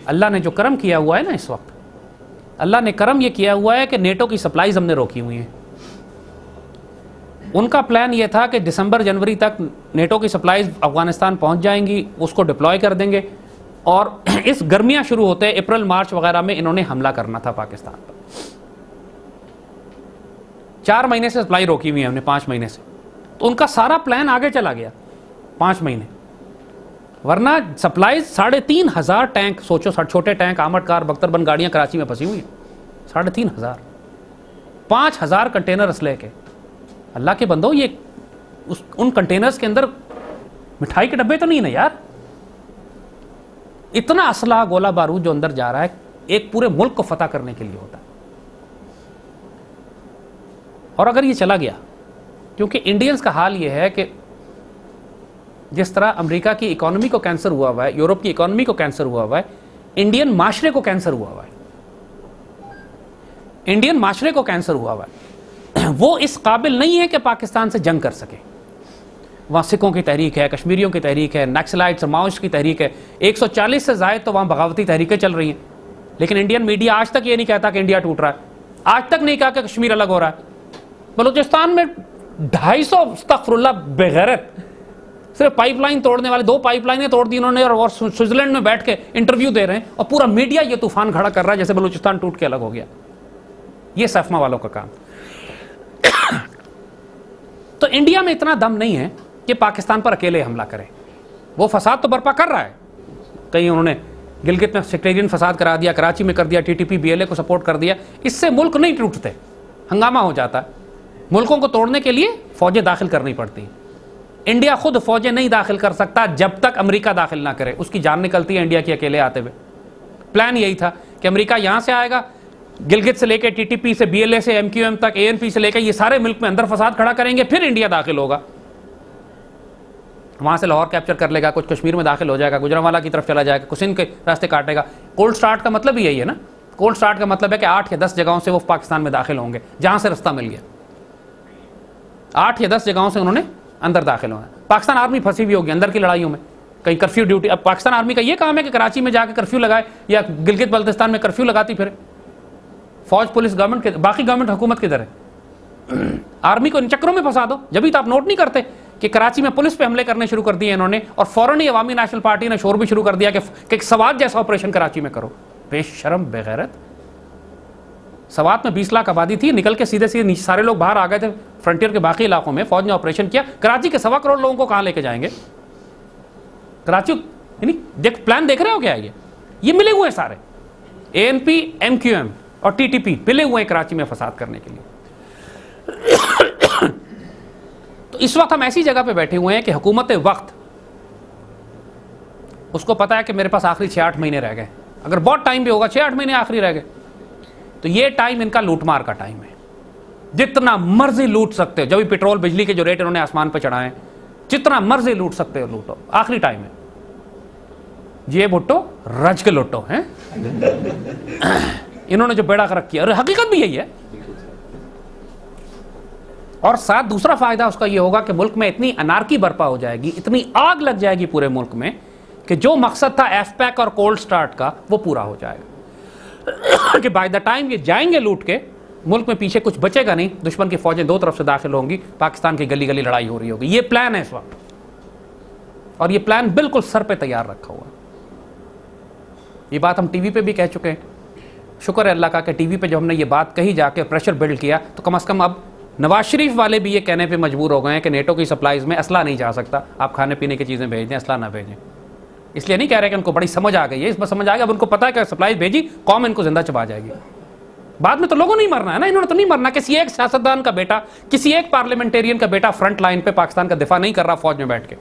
اللہ نے جو کرم کیا ہوا ہے نا اس وقت, اللہ نے کرم یہ کیا ہوا ہے کہ نیٹو کی سپلائیز ہم نے روکی ہوئی ہیں. ان کا پلان یہ تھا کہ دسمبر جنوری تک نیٹو کی سپلائیز افغانستان پہنچ جائیں گی, اس کو ڈپلوائے کر دیں گے, اور اس گرمیاں شروع ہوتے اپریل مارچ وغیرہ میں انہوں نے حملہ کرنا تھا پاکستان پر. 4 مہینے سے سپلائی روکی ہوئی ہے ہم نے, 5 مہینے سے, تو ان کا سارا پلان آگے چلا گیا 5 مہینے. ورنہ سپلائیز 3,500 ٹینک, سوچو چھوٹے ٹینک, آمڈ کار, بختر بند گاڑیاں کراچی میں پھنسی ہوئی ہیں, 3,500, 5,000 کنٹینر اسلحے کے. اللہ کے بندو, یہ ان کنٹینرز کے اندر مٹھائی کے ڈبے تو نہیں نا یار. اتنا اسلحہ گولہ بارود جو اندر جا رہا ہے ایک پورے ملک کو فتح کرنے کے لیے ہوتا ہے. اور اگر یہ چلا گیا, کیونکہ انڈینز کا حال یہ ہے کہ جس طرح امریکہ کی اکانومی کو کینسر ہوا ہوا ہے, یورپ کی اکانومی کو کینسر ہوا ہوا ہے, انڈین معاشرے کو کینسر ہوا ہوا ہے. انڈین معاشرے کو کینسر ہوا ہوا ہے. وہ اس قابل نہیں ہے کہ پاکستان سے جنگ کر سکے. وہاں سکھوں کی تحریک ہے, کشمیریوں کی تحریک ہے, نیکسلائٹس اور ماؤسٹ کی تحریک ہے, 140 سے زائد تو وہاں بغاوتی تحریکیں چل رہی ہیں. لیکن انڈین میڈیا آج تک یہ نہیں کہتا کہ انڈیا ٹوٹ رہا ہے, آج تک نہیں کہا کہ کشمیر الگ ہو رہا ہے. بلوچستان میں 250 استغفر اللہ بغیرت صرف پائپ لائن توڑنے والے, 2 پائپ لائنیں توڑ دی انہوں نے, اور سوئٹزرلینڈ میں بیٹھ کے انٹرویو دے رہے ہیں, اور پورا میڈیا یہ طوفان کھڑا کر رہا ہے جیسے بلوچستان ٹوٹ کے الگ ہو گیا. یہ سیفما والوں کا کام. تو انڈیا میں اتنا دم نہیں ہے کہ پاکستان پر اکیلے حملہ کرے. وہ فساد تو برپا کر رہا ہے, کہیں انہوں نے گلگت میں سیکٹیرین فساد کرا دیا, کراچی میں کر دیا, ٹی ٹی پی BLA کو سپورٹ کر دیا. اس سے ملک نہیں ٹوٹتے, ہنگامہ ہو جاتا ہے. ملکوں کو توڑنے کے لیے فوجیں داخل کرنی پڑتی. انڈیا خود فوجیں نہیں داخل کر سکتا جب تک امریکہ داخل نہ کرے. اس کی جان نکلتی ہے انڈیا کی اکیلے آتے ہوئے. پلان یہی تھا کہ امریکہ یہاں سے آئے گا, گلگت سے لے کے TTP سے, BLA سے, MQM تک, ANP سے لے کے یہ سارے ملک میں اندر فساد کھڑا کریں گے, پھر انڈیا داخل ہوگا. وہاں سے لاہور کیپچر کر لے گا, کچھ کشمیر میں داخل ہو جائے گا, گجرانوالہ کی طرف چلا جائے گا, کسن کے راستے کاٹے گا. کولڈ سٹارٹ کا مطلب ہی یہی ہے نا. کولڈ سٹارٹ کا مطلب ہے کہ 8 یا 10 جگہوں سے وہ پاکستان میں داخل ہوں گے جہاں سے رستہ مل گیا. 8 یا 10 جگہوں سے انہوں نے اندر داخل ہونا. پاکستان آرمی پھنسی ہوئی ہوگی اندر کی لڑائیوں میں, کہیں کرفیو ڈیوٹی. اب پاکستان آرمی کا یہ کام ہے کہ کراچی میں جا کے کرفیو لگائے, یا گلگت بلتستان میں کرفیو لگاتی پھرے. فوج, پولیس, گورنمنٹ کے باقی گورنمنٹ حکومت کدھر ہے؟ آرمی کو ان چکروں میں پھنسا دو. جبھی تو آپ نوٹ نہیں کرتے کہ کراچی میں پولیس پہ حملے کرنے شروع کر دیے انہوں نے, اور فوراً ہی عوامی نیشنل پارٹی نے شور بھی شروع کر دیا کہ سوات جیسا آپریشن کراچی میں کرو. بے شرم بے غیرت. سوات میں 20 لاکھ آبادی تھی, نکل کے سیدھے نیچے سارے لوگ باہر آ گئے تھے فرنٹیئر کے باقی علاقوں میں. فوج نے آپریشن کیا, کراچی کے 1.25 کروڑ لوگوں کو کہاں لے کے جائیں گے؟ کراچی دیکھ پلان دیکھ رہے ہو کیا؟ یہ ملے ہوئے ہیں سارے, ANP, MQM اور TTP ملے ہوئے ہیں کراچی میں فساد کرنے کے لیے. تو اس وقت ہم ایسی جگہ پہ بیٹھے ہوئے ہیں کہ حکومت وقت اس کو پتا ہے کہ میرے پاس آخری 6-8 مہینے رہ گئے. اگر بہت ٹائم بھی ہوگا, 6-8 مہینے آخری رہ گئے, تو یہ ٹائم ان کا لوٹ مار کا ٹائم ہے. جتنا مرضی لوٹ سکتے ہو. جب بھی پیٹرول بجلی کے جو ریٹ انہوں نے آسمان پہ چڑھائے ہیں, جتنا مرضی لوٹ سکتے ہو لوٹو, آخری ٹائم ہے. یہ بھٹو رج کے لوٹو ہیں انہوں نے جو بیڑا غرق کیا, اور حقیقت بھی یہی ہے. اور ساتھ دوسرا فائدہ اس کا یہ ہوگا کہ ملک میں اتنی انارکی برپا ہو جائے گی, اتنی آگ لگ جائے گی پورے ملک میں, کہ جو مقصد تھا FPAC اور کولڈ سٹارٹ کا وہ پورا ہو جائے گا. کہ بائی دا ٹائم یہ جائیں گے لوٹ کے, ملک میں پیچھے کچھ بچے گا نہیں. دشمن کی فوجیں 2 طرف سے داخل ہوں گی, پاکستان کی گلی گلی لڑائی ہو رہی ہوگی. یہ پلان ہے اس وقت, اور یہ پلان بالکل سر پہ تیار رکھا ہوا. یہ بات ہم TV پہ بھی کہہ چکے ہیں. شکر ہے اللہ کا کہ TV پہ جب ہم نے یہ بات کہی, جا کے پریشر بلڈ کیا, تو کم از کم اب نواز شریف والے بھی یہ کہنے پہ مجبور ہو گئے ہیں کہ نیٹو کی سپلائیز میں اسلحہ نہیں جا سکتا, آپ کھانے پینے کی چیزیں بھیج دیں, اسلحہ نہ بھیجیں. اس لیے نہیں کہہ رہے کہ ان کو بڑی سمجھ آ گئی ہے, اس پر سمجھ آ گیا. اب ان کو پتا ہے کہ سپلائیز بھیجی, قوم ان کو زندہ چبا جائے گی. بعد میں تو لوگوں نہیں مرنا ہے نا, انہوں نے تو نہیں مرنا. کسی ایک سیاستدان کا بیٹا, کسی ایک پارلیمنٹیرین کا بیٹا فرنٹ لائن پہ پاکستان کا دفاع نہیں کر رہا فوج میں بیٹھ کے.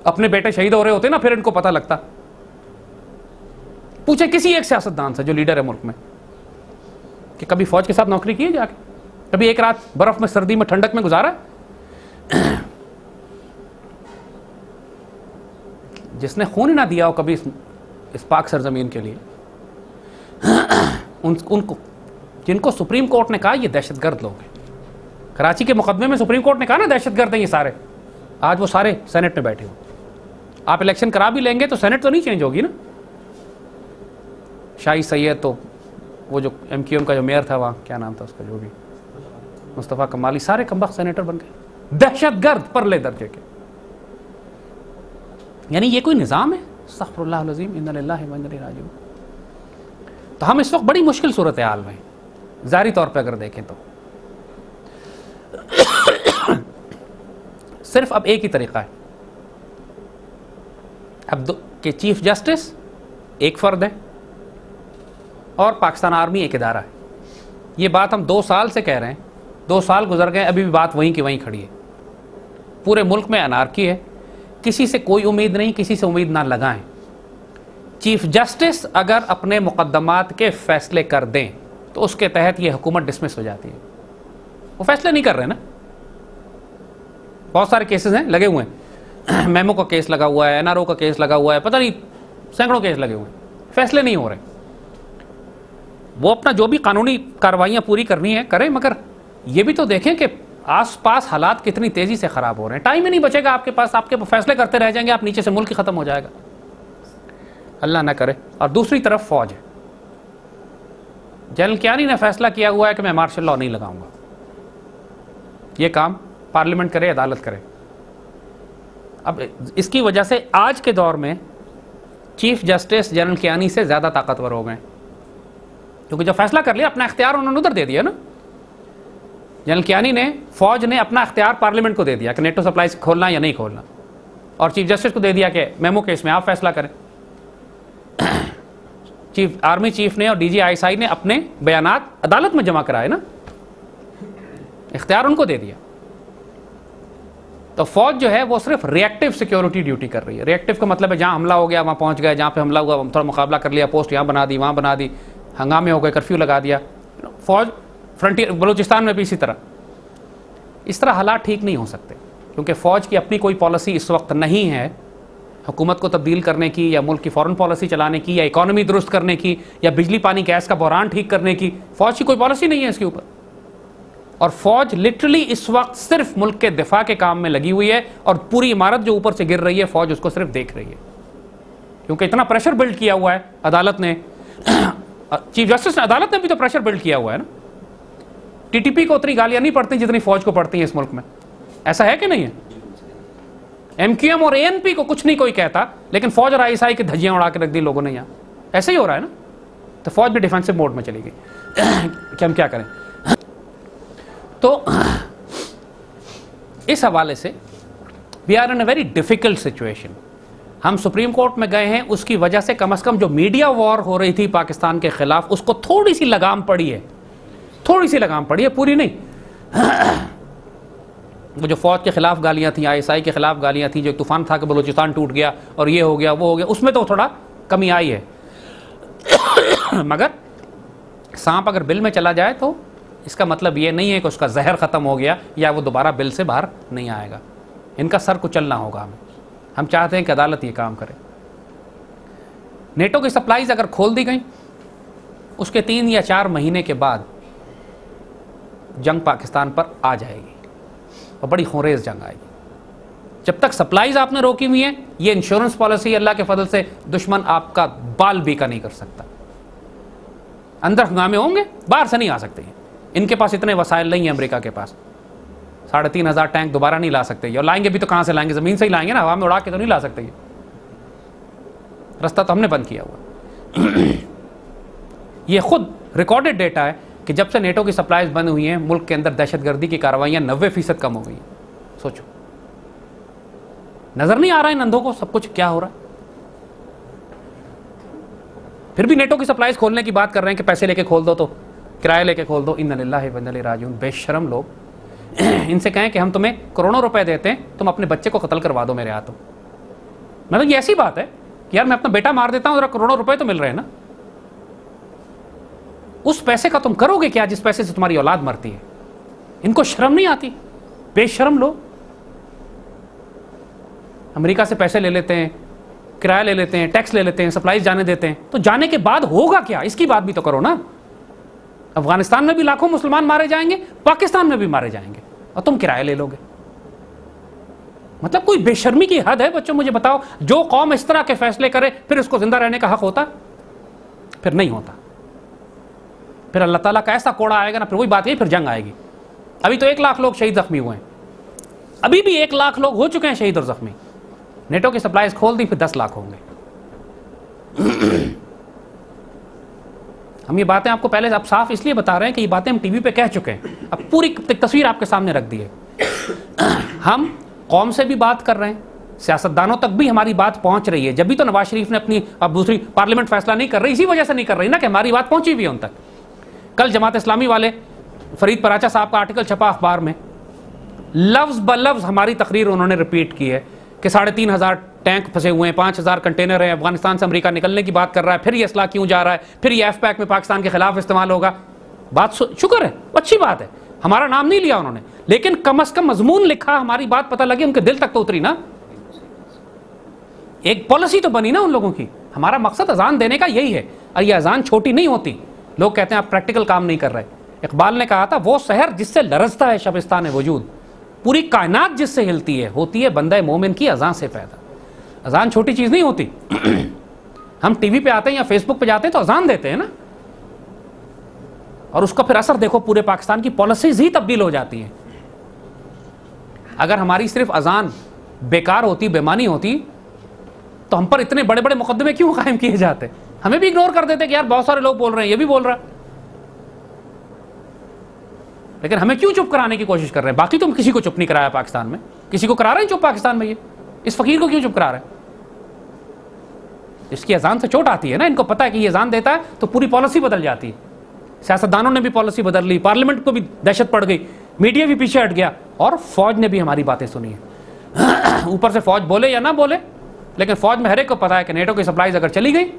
اپنے بیٹے شہید ہو رہے ہوتے نا, پھر ان کو پتہ لگتا. پوچھے کسی ایک سیاستدان سے جو لیڈر ہے ملک میں کہ کبھی فوج کے ساتھ نوکری کی ہے جا کے, کبھی ایک رات برف میں, سردی میں, ٹھنڈک میں گزارا. جس نے خون ہی نہ دیا ہو کبھی اس پاک سرزمین کے لیے, ان کو جن کو سپریم کورٹ نے کہا یہ دہشت گرد لوگ ہیں. کراچی کے مقدمے میں سپریم کورٹ نے کہا نا دہشت گرد ہیں یہ سارے, آج وہ سارے سینٹ میں بیٹھے ہوئے. آپ الیکشن کرا بھی لیں گے تو سینٹ تو نہیں چینج ہوگی نا. شاہی سید تو وہ جو ایم کیو ایم کا جو میئر تھا وہاں, کیا نام تھا اس کا, جو بھی مصطفیٰ کمالی, سارے کمبخت سینیٹر بن گئے دہشت گرد پرلے درجے کے. یعنی یہ کوئی نظام ہے؟ استغفر اللہ العظیم, انا للہ و انا الیہ راجعون. تو ہم اس وقت بڑی مشکل صورتحال میں ہیں ظاہری طور پہ اگر دیکھیں تو. صرف اب ایک ہی طریقہ ہے اب کہ چیف جسٹس ایک فرد ہے اور پاکستان آرمی ایک ادارہ ہے. یہ بات ہم 2 سال سے کہہ رہے ہیں, 2 سال گزر گئے, ابھی بھی بات وہیں کی وہیں کھڑی ہے. پورے ملک میں انارکی ہے, کسی سے کوئی امید نہیں, کسی سے امید نہ لگائیں. چیف جسٹس اگر اپنے مقدمات کے فیصلے کر دیں تو اس کے تحت یہ حکومت ڈسمس ہو جاتی ہے. وہ فیصلے نہیں کر رہے نا, بہت سارے کیسز ہیں لگے ہوئے ہیں, میمو کا کیس لگا ہوا ہے, این آر او کا کیس لگا ہوا ہے, پتہ نہیں سینکڑوں کیس لگے ہوئے ہیں, فیصلے نہیں ہو رہے. وہ اپنا جو بھی قانونی کارروائیاں پوری کرنی ہے کریں, مگر یہ بھی تو دیکھیں کہ آس پاس حالات کتنی تیزی سے خراب ہو رہے ہیں. ٹائم ہی نہیں بچے گا آپ کے پاس, آپ کے فیصلے کرتے رہ جائیں گے, آپ نیچے سے ملک ہی ختم ہو جائے گا, اللہ نہ کرے. اور دوسری طرف فوج ہے. جنرل کیانی نے فیصلہ کیا ہوا ہے کہ میں مارشل لاء نہیں لگاؤں گا. یہ کام پارلیمنٹ کرے, عدالت کرے. اب اس کی وجہ سے آج کے دور میں چیف جسٹس جنرل کیانی سے زیادہ طاقتور ہو گئے, کیونکہ جب فیصلہ کر لیا اپنا اختیار انہوں نے ادھر دے دیا نا. جنرل کیانی نے, فوج نے اپنا اختیار پارلیمنٹ کو دے دیا کہ نیٹو سپلائز کھولنا یا نہیں کھولنا, اور چیف جسٹس کو دے دیا کہ میمو کیس میں آپ فیصلہ کریں. آرمی چیف نے اور D G I S I نے اپنے بیانات عدالت میں جمع کرائے نا, اختیار ان کو دے دیا. تو فوج جو ہے وہ صرف ریئیکٹو سیکیورٹی ڈیوٹی کر رہی ہے. ریئیکٹو کا مطلب ہے جہاں حملہ ہو گیا وہاں پہنچ گئے, جہاں پہ حملہ ہوا ہم تھوڑا مقابلہ کر لیا, پوسٹ یہاں بنا دی وہاں بنا دی, ہنگامے ہو گئے, کرفیو لگا دیا. فوج فرنٹیئر بلوچستان میں بھی اسی طرح. اس طرح حالات ٹھیک نہیں ہو سکتے, کیونکہ فوج کی اپنی کوئی پالیسی اس وقت نہیں ہے حکومت کو تبدیل کرنے کی, یا ملک کی فورن پالیسی چلانے کی, یا اکانومی درست کرنے کی, یا بجلی پانی گیس کا بحران ٹھیک کرنے کی. فوج کی کوئی پالیسی نہیں ہے اس کے اوپر. اور فوج لٹرلی اس وقت صرف ملک کے دفاع کے کام میں لگی ہوئی ہے, اور پوری عمارت جو اوپر سے گر رہی ہے فوج اس کو صرف دیکھ رہی ہے, کیونکہ اتنا پریشر بلڈ کیا ہوا ہے عدالت نے. چیف جسٹس نے, عدالت نے بھی تو پریشر بلڈ کیا ہوا ہے نا. ٹی ٹی پی کو اتنی گالیاں نہیں پڑتی جتنی فوج کو پڑتی ہیں اس ملک میں, ایسا ہے کہ نہیں ہے؟ ایم کیو ایم اور اے این پی کو کچھ نہیں کوئی کہتا, لیکن فوج اور آئی ایس آئی کی دھجیاں اڑا کے رکھ دی لوگوں نے یہاں. ایسے ہی ہو رہا ہے نا. تو فوج بھی ڈیفینسو موڈ میں چلی گئی کہ ہم کیا کریں. تو اس حوالے سے we are in a very difficult situation. ہم سپریم کورٹ میں گئے ہیں, اس کی وجہ سے کم از کم جو میڈیا وار ہو رہی تھی پاکستان کے خلاف اس کو تھوڑی سی لگام پڑی ہے, تھوڑی سی لگام پڑی ہے, پوری نہیں. وہ جو فوج کے خلاف گالیاں تھیں, آئی ایس آئی کے خلاف گالیاں تھیں, جو ایک طوفان تھا کہ بلوچستان ٹوٹ گیا اور یہ ہو گیا وہ ہو گیا, اس میں تو تھوڑا کمی آئی ہے. مگر سانپ اگر بل میں چلا جائے تو اس کا مطلب یہ نہیں ہے کہ اس کا زہر ختم ہو گیا یا وہ دوبارہ بل سے باہر نہیں آئے گا. ان کا سر کچلنا ہوگا ہمیں. ہم چاہتے ہیں کہ عدالت یہ کام کرے. نیٹو کی سپلائیز اگر کھول دی گئیں, اس کے 3 یا 4 مہینے کے بعد جنگ پاکستان پر آ جائے گی, اور بڑی خونریز جنگ آئے گی. جب تک سپلائیز آپ نے روکی ہوئی ہیں, یہ انشورنس پالیسی اللہ کے فضل سے دشمن آپ کا بال بیکا نہیں کر سکتا. اندر ہنگامے ہوں گے, باہر سے نہیں آ سکتے. ان کے پاس اتنے وسائل نہیں ہیں امریکہ کے پاس, 3,500 ٹینک دوبارہ نہیں لا سکتے, اور لائیں گے بھی تو کہاں سے لائیں گے, زمین سے ہی لائیں گے نا, ہوا میں اڑا کے تو نہیں لا سکتے. یہ رستہ تو ہم نے بند کیا ہوا. یہ خود ریکارڈڈ ڈیٹا ہے کہ جب سے نیٹو کی سپلائیز بند ہوئی ہیں ملک کے اندر دہشت گردی کی کارروائیاں 90% کم ہو گئی ہیں. سوچو, نظر نہیں آ رہا ہے ان اندھوں کو سب کچھ کیا ہو رہا ہے. پھر بھی نیٹو کی سپلائیز کھولنے کی بات کر رہے ہیں کہ پیسے لے کے کھول دو, تو کرایہ لے کے کھول دو. انا للہ و انا الیہ راجعون. بے شرم لوگ. ان سے کہیں کہ ہم تمہیں کروڑوں روپے دیتے ہیں, تم اپنے بچے کو قتل کروا دو میرے ہاتھوں. مطلب یہ ایسی بات ہے کہ یار میں اپنا بیٹا مار دیتا ہوں, ذرا کروڑوں روپے تو مل رہے ہیں نا. اس پیسے کا تم کرو گے کیا جس پیسے سے تمہاری اولاد مرتی ہے؟ ان کو شرم نہیں آتی؟ بے شرم لوگ. امریکہ سے پیسے لے لیتے ہیں, کرایہ لے لیتے ہیں, ٹیکس لے لیتے ہیں, سپلائیز جانے دیتے ہیں, تو جانے کے بعد ہوگا کیا, اس کی بات بھی تو کرو نا. افغانستان میں بھی لاکھوں مسلمان مارے جائیں گے، پاکستان میں بھی مارے جائیں گے، اور تم کرایہ لے لو گے. مطلب کوئی بے شرمی کی حد ہے بچوں. مجھے بتاؤ، جو قوم اس طرح کے فیصلے کرے پھر اس کو زندہ رہنے کا حق ہوتا؟ پھر نہیں ہوتا. پھر اللہ تعالیٰ کا ایسا کوڑا آئے گا نا، پھر وہی بات ہے، پھر جنگ آئے گی. ابھی تو 1 لاکھ لوگ شہید زخمی ہوئے ہیں، ابھی بھی 1 لاکھ لوگ ہو چکے ہیں شہید اور زخمی. نیٹو کی سپلائیز کھول دی، پھر 10 لاکھ ہوں گے. ہم یہ باتیں آپ کو پہلے اب صاف اس لیے بتا رہے ہیں کہ یہ باتیں ہم ٹی وی پہ کہہ چکے ہیں، اب پوری تصویر آپ کے سامنے رکھ دی ہے. ہم قوم سے بھی بات کر رہے ہیں، سیاستدانوں تک بھی ہماری بات پہنچ رہی ہے. جب بھی تو نواز شریف نے اپنی اب دوسری پارلیمنٹ فیصلہ نہیں کر رہی، اسی وجہ سے نہیں کر رہی نا کہ ہماری بات پہنچی بھی ہے ان تک. کل جماعت اسلامی والے فرید پراچا صاحب کا آرٹیکل چھپا اخبار میں، لفظ بلفظ ہماری تقریر انہوں نے ریپیٹ کی ہے کہ 3,500 ٹینک پھنسے ہوئے ہیں، 5,000 کنٹینر ہیں، افغانستان سے امریکہ نکلنے کی بات کر رہا ہے، پھر یہ اسلحہ کیوں جا رہا ہے، پھر یہ ایف پیک میں پاکستان کے خلاف استعمال ہوگا. بات شکر ہے، اچھی بات ہے، ہمارا نام نہیں لیا انہوں نے، لیکن کم از کم مضمون لکھا، ہماری بات پتہ لگی، ان کے دل تک تو اتری نا. ایک پالیسی تو بنی نا ان لوگوں کی. ہمارا مقصد اذان دینے کا یہی ہے، اور یہ اذان چھوٹی نہیں ہوتی. لوگ کہتے ہیں آپ پریکٹیکل کام نہیں کر رہے. اقبال نے کہا تھا، وہ سحر جس سے لرزتا ہے شبستان وجود، پوری کائنات جس سے ہلتی ہے، ہوتی ہے بندہ مومن کی اذان سے پیدا. اذان چھوٹی چیز نہیں ہوتی. ہم ٹی وی پہ آتے ہیں یا فیس بک پہ جاتے ہیں تو اذان دیتے ہیں نا، اور اس کا پھر اثر دیکھو، پورے پاکستان کی پالیسیز ہی تبدیل ہو جاتی ہیں. اگر ہماری صرف اذان بیکار ہوتی، بےمانی ہوتی، تو ہم پر اتنے بڑے بڑے مقدمے کیوں قائم کیے جاتے؟ ہمیں بھی اگنور کر دیتے کہ یار بہت سارے لوگ بول رہے ہیں، یہ بھی بول رہا ہے. لیکن ہمیں کیوں چپ کرانے کی کوشش کر رہے ہیں؟ باقی تو کسی کو چپ نہیں کرایا پاکستان میں، کسی کو کرا رہے ہیں چپ پاکستان میں. یہ اس فقیر کو کیوں چپ کرا رہے ہیں؟ اس کی اذان سے چوٹ آتی ہے نا. ان کو پتا ہے کہ یہ اذان دیتا ہے تو پوری پالیسی بدل جاتی ہے. سیاستدانوں نے بھی پالیسی بدل لی، پارلیمنٹ کو بھی دہشت پڑ گئی، میڈیا بھی پیچھے ہٹ گیا، اور فوج نے بھی ہماری باتیں سنی ہیں. اوپر سے فوج بولے یا نہ بولے، لیکن فوج میں ہر ایک کو پتا ہے کہ نیٹو کی سپلائیز اگر چلی گئی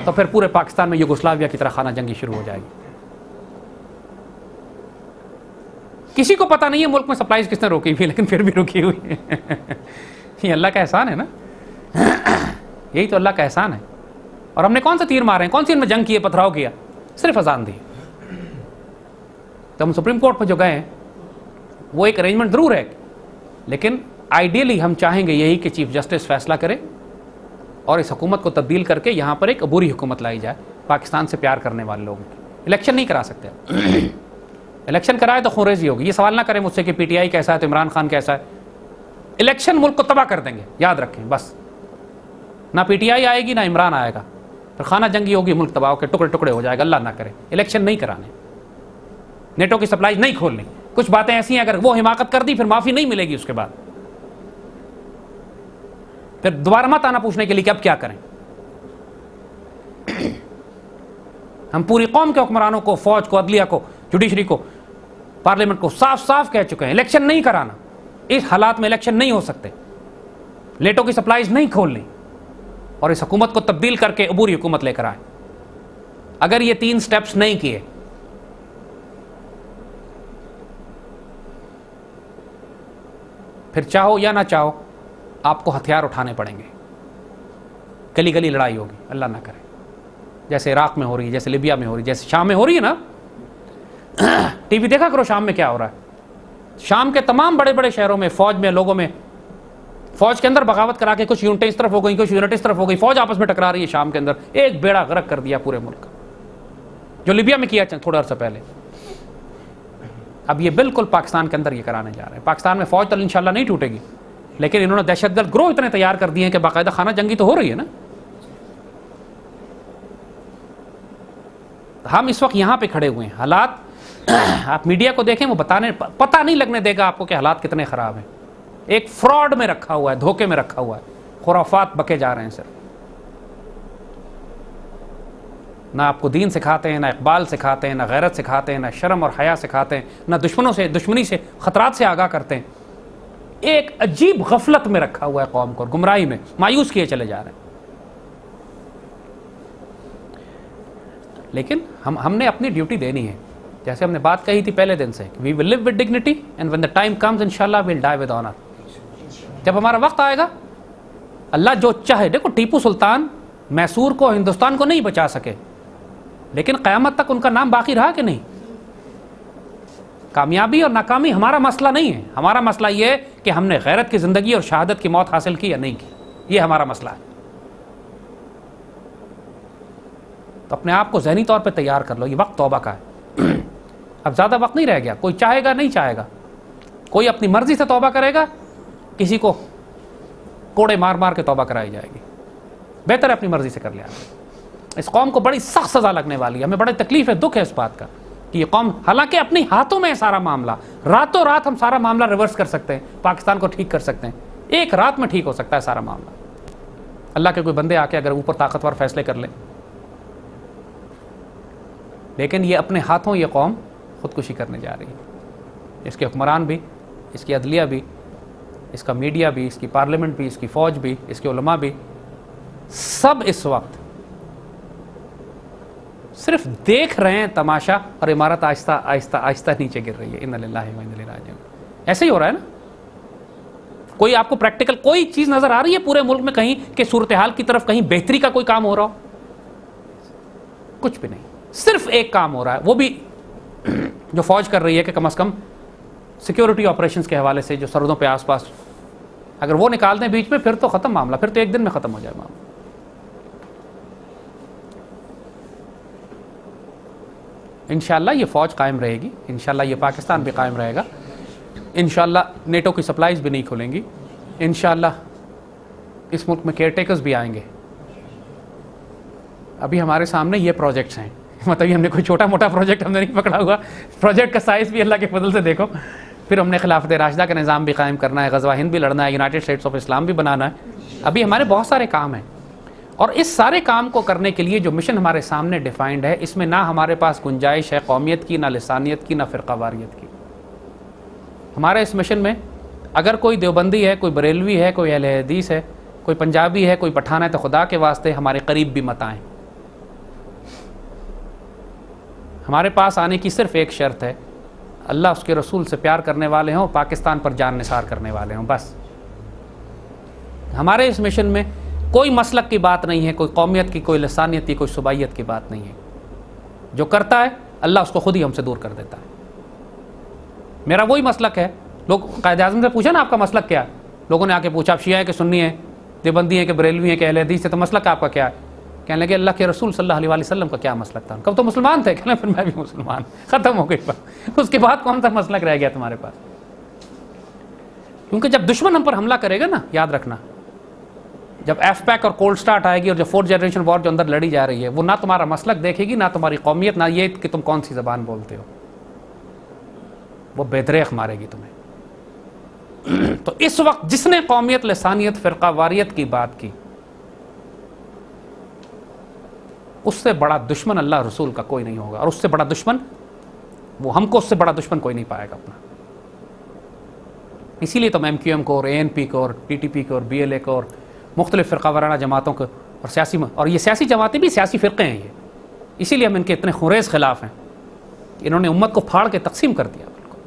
تو پھر پورے پاکستان میں یوگوسلاویہ کی طرح خانہ جنگی شروع ہو جائے گی. کسی کو پتا نہیں ہے ملک میں سپلائیز کس نے روکی ہوئی، لیکن پھر بھی رکی ہوئی ہے. یہ اللہ کا احسان ہے نا. یہی تو اللہ کا احسان ہے. اور ہم نے کون سے تیر مارے ہیں، کون سی ان میں جنگ کی ہے، پتھراؤ کیا؟ صرف اذان دی. تو ہم سپریم کورٹ پہ جو گئے ہیں وہ ایک ارینجمنٹ ضرور ہے، لیکن آئیڈیلی ہم چاہیں گے یہی کہ چیف جسٹس فیصلہ کرے اور اس حکومت کو تبدیل کر کے یہاں پر ایک عبوری حکومت لائی جائے پاکستان سے پیار کرنے والے لوگوں کی. الیکشن نہیں کرا سکتے. الیکشن کرائے تو خونریزی ہوگی. یہ سوال نہ کریں مجھ سے کہ پی ٹی آئی کیسا ہے تو عمران خان کیسا ہے. الیکشن ملک کو تباہ کر دیں گے، یاد رکھیں. بس نہ پی ٹی آئی آئے گی نہ عمران آئے گا، پھر خانہ جنگی ہوگی، ملک تباہ ہو کے ٹکڑے ٹکڑے ہو جائے گا. اللہ نہ کرے. الیکشن نہیں کرانے، نیٹو کی سپلائی نہیں کھولنی. کچھ باتیں ایسی ہیں اگر وہ حماقت کر دی پھر معافی نہیں ملے گی. اس کے بعد پھر دوبارہ مت آنا پوچھنے کے لیے کہ اب کیا کریں. ہم پوری قوم کے حکمرانوں کو، فوج کو، عدلیہ کو، جوڈیشری کو، پارلیمنٹ کو صاف صاف کہہ چکے ہیں الیکشن نہیں کرانا. اس حالات میں الیکشن نہیں ہو سکتے. نیٹو کی سپلائیز نہیں کھولنی، اور اس حکومت کو تبدیل کر کے عبوری حکومت لے کر آئے. اگر یہ 3 سٹیپس نہیں کیے پھر چاہو یا نہ چاہو آپ کو ہتھیار اٹھانے پڑیں گے. گلی گلی لڑائی ہوگی، اللہ نہ کرے. جیسے عراق میں ہو رہی ہے، جیسے لیبیا میں ہو رہی ہے، جیسے شام میں ہو رہی ہے نا. ٹی وی دیکھا کرو شام میں کیا ہو رہا ہے. شام کے تمام بڑے بڑے شہروں میں فوج میں، لوگوں میں، فوج کے اندر بغاوت کرا کے کچھ یونٹیں اس طرف ہو گئی، کچھ یونٹ اس طرف ہو گئی، فوج آپس میں ٹکرا رہی ہے شام کے اندر. ایک بیڑا غرق کر دیا پورے ملک کا، جو لیبیا میں کیا تھوڑا عرصہ پہلے. اب یہ بالکل پاکستان کے اندر یہ کرانے جا رہے ہیں. پاکستان میں فوج تو انشاءاللہ نہیں ٹوٹے گی، لیکن انہوں نے دہشت گرد گروہ اتنے تیار کر دیے ہیں کہ باقاعدہ خانہ جنگی تو ہو رہی ہے نا. ہم اس وقت یہاں پہ کھڑے ہوئے ہیں. حالات آپ میڈیا کو دیکھیں، وہ پتہ نہیں لگنے دے گا آپ کو کہ حالات کتنے خراب ہیں. ایک فراڈ میں رکھا ہوا ہے، دھوکے میں رکھا ہوا ہے. خرافات بکے جا رہے ہیں صرف. نہ آپ کو دین سکھاتے ہیں، نہ اقبال سکھاتے ہیں، نہ غیرت سکھاتے ہیں، نہ شرم اور حیا سکھاتے ہیں، نہ دشمنی سے، خطرات سے آگاہ کرتے ہیں. ایک عجیب غفلت میں رکھا ہوا ہے قوم کو، گمراہی میں مایوس کیے چلے جا رہے ہیں. لیکن ہم نے اپنی ڈیوٹی دینی ہے. جیسے ہم نے بات کہی تھی پہلے دن سے، we will live with dignity and when the time comes انشاءاللہ we will die with owner. جب ہمارا وقت آئے گا اللہ جو چاہے. دیکھو ٹیپو سلطان میسور کو، ہندوستان کو نہیں بچا سکے، لیکن قیامت تک ان کا نام باقی رہا کہ نہیں؟ کامیابی اور ناکامی ہمارا مسئلہ نہیں ہے، ہمارا مسئلہ یہ ہے کہ ہم نے غیرت کی زندگی اور شہادت کی موت حاصل کی یا نہیں کی، یہ ہمارا مسئلہ ہے۔ تو اپنے آپ کو ذہنی طور پہ تیار کر لو، یہ وقت توبہ کا ہے۔ اب زیادہ وقت نہیں رہ گیا، کوئی چاہے گا نہیں چاہے گا، کوئی اپنی مرضی سے توبہ کرے گا، کسی کو کوڑے مار مار کے توبہ کرائی جائے گی، بہتر ہے اپنی مرضی سے کر لیا۔ اس قوم کو بڑی سخت سزا لگنے والی ہے، ہمیں بڑی تکلیف ہے، دکھ ہے اس بات کا کہ یہ قوم، حالانکہ اپنے ہاتھوں میں ہے سارا معاملہ، راتوں رات ہم سارا معاملہ ریورس کر سکتے ہیں، پاکستان کو ٹھیک کر سکتے ہیں، ایک رات میں ٹھیک ہو سکتا ہے سارا معاملہ۔ اللہ کے کوئی بندے آ کے اگر اوپر طاقتور فیصلے کر لیں، لیکن یہ اپنے ہاتھوں یہ قوم خودکشی کرنے جا رہی ہے، اس کے حکمران بھی، اس کی عدلیہ بھی، اس کا میڈیا بھی، اس کی پارلیمنٹ بھی، اس کی فوج بھی، اس کے علماء بھی، سب اس وقت صرف دیکھ رہے ہیں تماشا، اور عمارت آہستہ آہستہ آہستہ نیچے گر رہی ہے۔ انا للہ و انا الیہ راجعون۔ ایسے ہی ہو رہا ہے نا؟ کوئی آپ کو پریکٹیکل کوئی چیز نظر آ رہی ہے پورے ملک میں کہیں کہ صورتحال کی طرف کہیں بہتری کا کوئی کام ہو رہا ہو؟ کچھ بھی نہیں، صرف ایک کام ہو رہا ہے، وہ بھی جو فوج کر رہی ہے کہ کم از کم سیکیورٹی آپریشنز کے حوالے سے جو سرحدوں پہ آس پاس اگر وہ نکال دیں بیچ میں، پھر تو ختم معاملہ، پھر تو ایک دن میں ختم ہو جائے معاملہ۔ انشاءاللہ یہ فوج قائم رہے گی، انشاءاللہ یہ پاکستان بھی قائم رہے گا، انشاءاللہ نیٹو کی سپلائیز بھی نہیں کھلیں گی، انشاءاللہ اس ملک میں کیئر ٹیکرز بھی آئیں گے۔ ابھی ہمارے سامنے یہ پروجیکٹس ہیں، مطلب یہ ہم نے کوئی چھوٹا موٹا پروجیکٹ ہم نے نہیں پکڑا ہوا، پروجیکٹ کا سائز بھی اللہ کے فضل سے دیکھو۔ پھر ہم نے خلافت راشدہ کا نظام بھی قائم کرنا ہے، غزوہ ہند بھی لڑنا ہے، یونائٹڈ اسٹیٹس آف اسلام بھی بنانا ہے، ابھی ہمارے بہت سارے کام ہیں، اور اس سارے کام کو کرنے کے لیے جو مشن ہمارے سامنے ڈیفائنڈ ہے، اس میں نہ ہمارے پاس گنجائش ہے قومیت کی، نہ لسانیت کی، نہ فرقہ واریت کی۔ ہمارے اس مشن میں اگر کوئی دیوبندی ہے، کوئی بریلوی ہے، کوئی اہل حدیث ہے، کوئی پنجابی ہے، کوئی پٹھان ہے، تو خدا کے واسطے ہمارے قریب بھی مت آئیں۔ ہمارے پاس آنے کی صرف ایک شرط ہے، اللہ اس کے رسول سے پیار کرنے والے ہوں، پاکستان پر جان نثار کرنے والے ہوں، بس۔ ہمارے اس مشن میں کوئی مسلک کی بات نہیں ہے، کوئی قومیت کی، کوئی لسانیت کی، کوئی صوبائیت کی بات نہیں ہے۔ جو کرتا ہے اللہ اس کو خود ہی ہم سے دور کر دیتا ہے۔ میرا وہی مسلک ہے، لوگ قائد اعظم سے پوچھا نا آپ کا مسلک کیا ہے، لوگوں نے آ کے پوچھا آپ شیعہ ہیں کہ سنی ہیں، دیوبندی ہیں کہ بریلوی ہیں کہ اہل حدیث ہے، تو مسلک آپ کا کیا ہے؟ کہنے لگے اللہ کے رسول صلی اللہ علیہ وسلم کا کیا مسلک تھا؟ کب تو مسلمان تھے، کہنے پھر میں بھی مسلمان، ختم ہو گئی بات، اس کے بعد کون سا مسلک رہ گیا تمہارے پاس؟ کیونکہ جب دشمن ہم پر حملہ کرے گا نا، یاد رکھنا، جب ایف پیک اور کولڈ سٹارٹ آئے گی اور جو فورتھ جنریشن وار جو اندر لڑی جا رہی ہے، وہ نہ تمہارا مسلک دیکھے گی، نہ تمہاری قومیت، نہ یہ کہ تم کون سی زبان بولتے ہو، وہ بے دریغ مارے گی تمہیں۔ تو اس وقت جس نے قومیت، لسانیت، فرقہ واریت کی بات کی، اس سے بڑا دشمن اللہ رسول کا کوئی نہیں ہوگا، اور اس سے بڑا دشمن وہ ہم کو، اس سے بڑا دشمن کوئی نہیں پائے گا اپنا۔ اسی لیے تو ایم کیو ایم کو اور اے این پی کو اور پی ٹی پی کو اور بی ایل اے کو اور مختلف فرقہ وارانہ جماعتوں کو اور یہ سیاسی جماعتیں بھی سیاسی فرقے ہیں یہ، اسی لیے ہم ان کے اتنے خریز خلاف ہیں، انہوں نے امت کو پھاڑ کے تقسیم کر دیا بالکل۔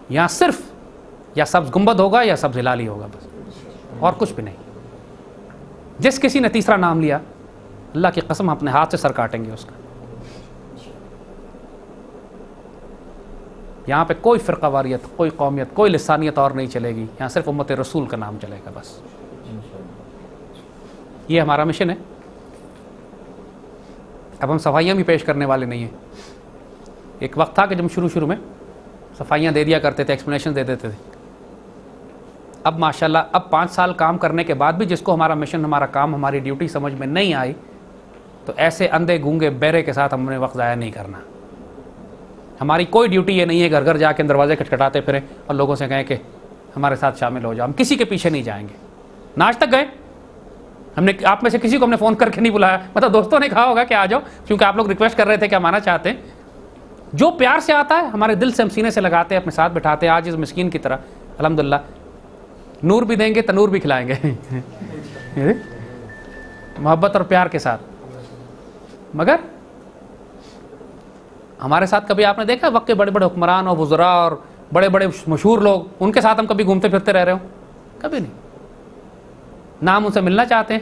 یہاں صرف یا سبز گنبد ہوگا یا سبز ہلالی ہوگا، بس، اور کچھ بھی نہیں۔ جس کسی نے تیسرا نام لیا، اللہ کی قسم اپنے ہاتھ سے سر کاٹیں گے اس کا۔ یہاں پہ کوئی فرقہ واریت، کوئی قومیت، کوئی لسانیت اور نہیں چلے گی، یہاں صرف امت رسول کا نام چلے گا، بس۔ یہ ہمارا مشن ہے۔ اب ہم صفائیاں بھی پیش کرنے والے نہیں ہیں۔ ایک وقت تھا کہ جب شروع میں صفائیاں دے دیا کرتے تھے، ایکسپلینیشن دے دیتے تھے۔ اب ماشاءاللہ اب 5 سال کام کرنے کے بعد بھی جس کو ہمارا مشن، ہمارا کام، ہماری ڈیوٹی سمجھ میں نہیں آئی، تو ایسے اندھے گونگے بہرے کے ساتھ ہم نے وقت ضائع نہیں کرنا۔ ہماری کوئی ڈیوٹی یہ نہیں ہے گھر گھر جا کے دروازے کھٹکھٹاتے پھریں اور لوگوں سے کہیں کہ ہمارے ساتھ شامل ہو جاؤ۔ ہم کسی کے پیچھے نہیں جائیں گے، نہ آج تک گئے۔ ہم نے آپ میں سے کسی کو ہم نے فون کر کے نہیں بلایا، مطلب دوستوں نے کہا ہوگا کہ آ جاؤ، کیونکہ آپ لوگ ریکویسٹ کر رہے تھے کہ ہم آنا چاہتے ہیں۔ جو پیار سے آتا ہے ہمارے دل سے ہم سینے سے لگاتے ہیں، اپنے ساتھ بٹھاتے ہیں، آج اس مسکین کی طرح الحمدللہ نور بھی دیں گے، تنور بھی کھلائیں گے محبت اور پیار کے ساتھ۔ مگر ہمارے ساتھ کبھی آپ نے دیکھا وقت کے بڑے بڑے حکمران اور وزراء اور بڑے بڑے مشہور لوگ، ان کے ساتھ ہم کبھی گھومتے پھرتے رہ رہے ہوں؟ کبھی نہیں۔ نہ ہم ان سے ملنا چاہتے ہیں،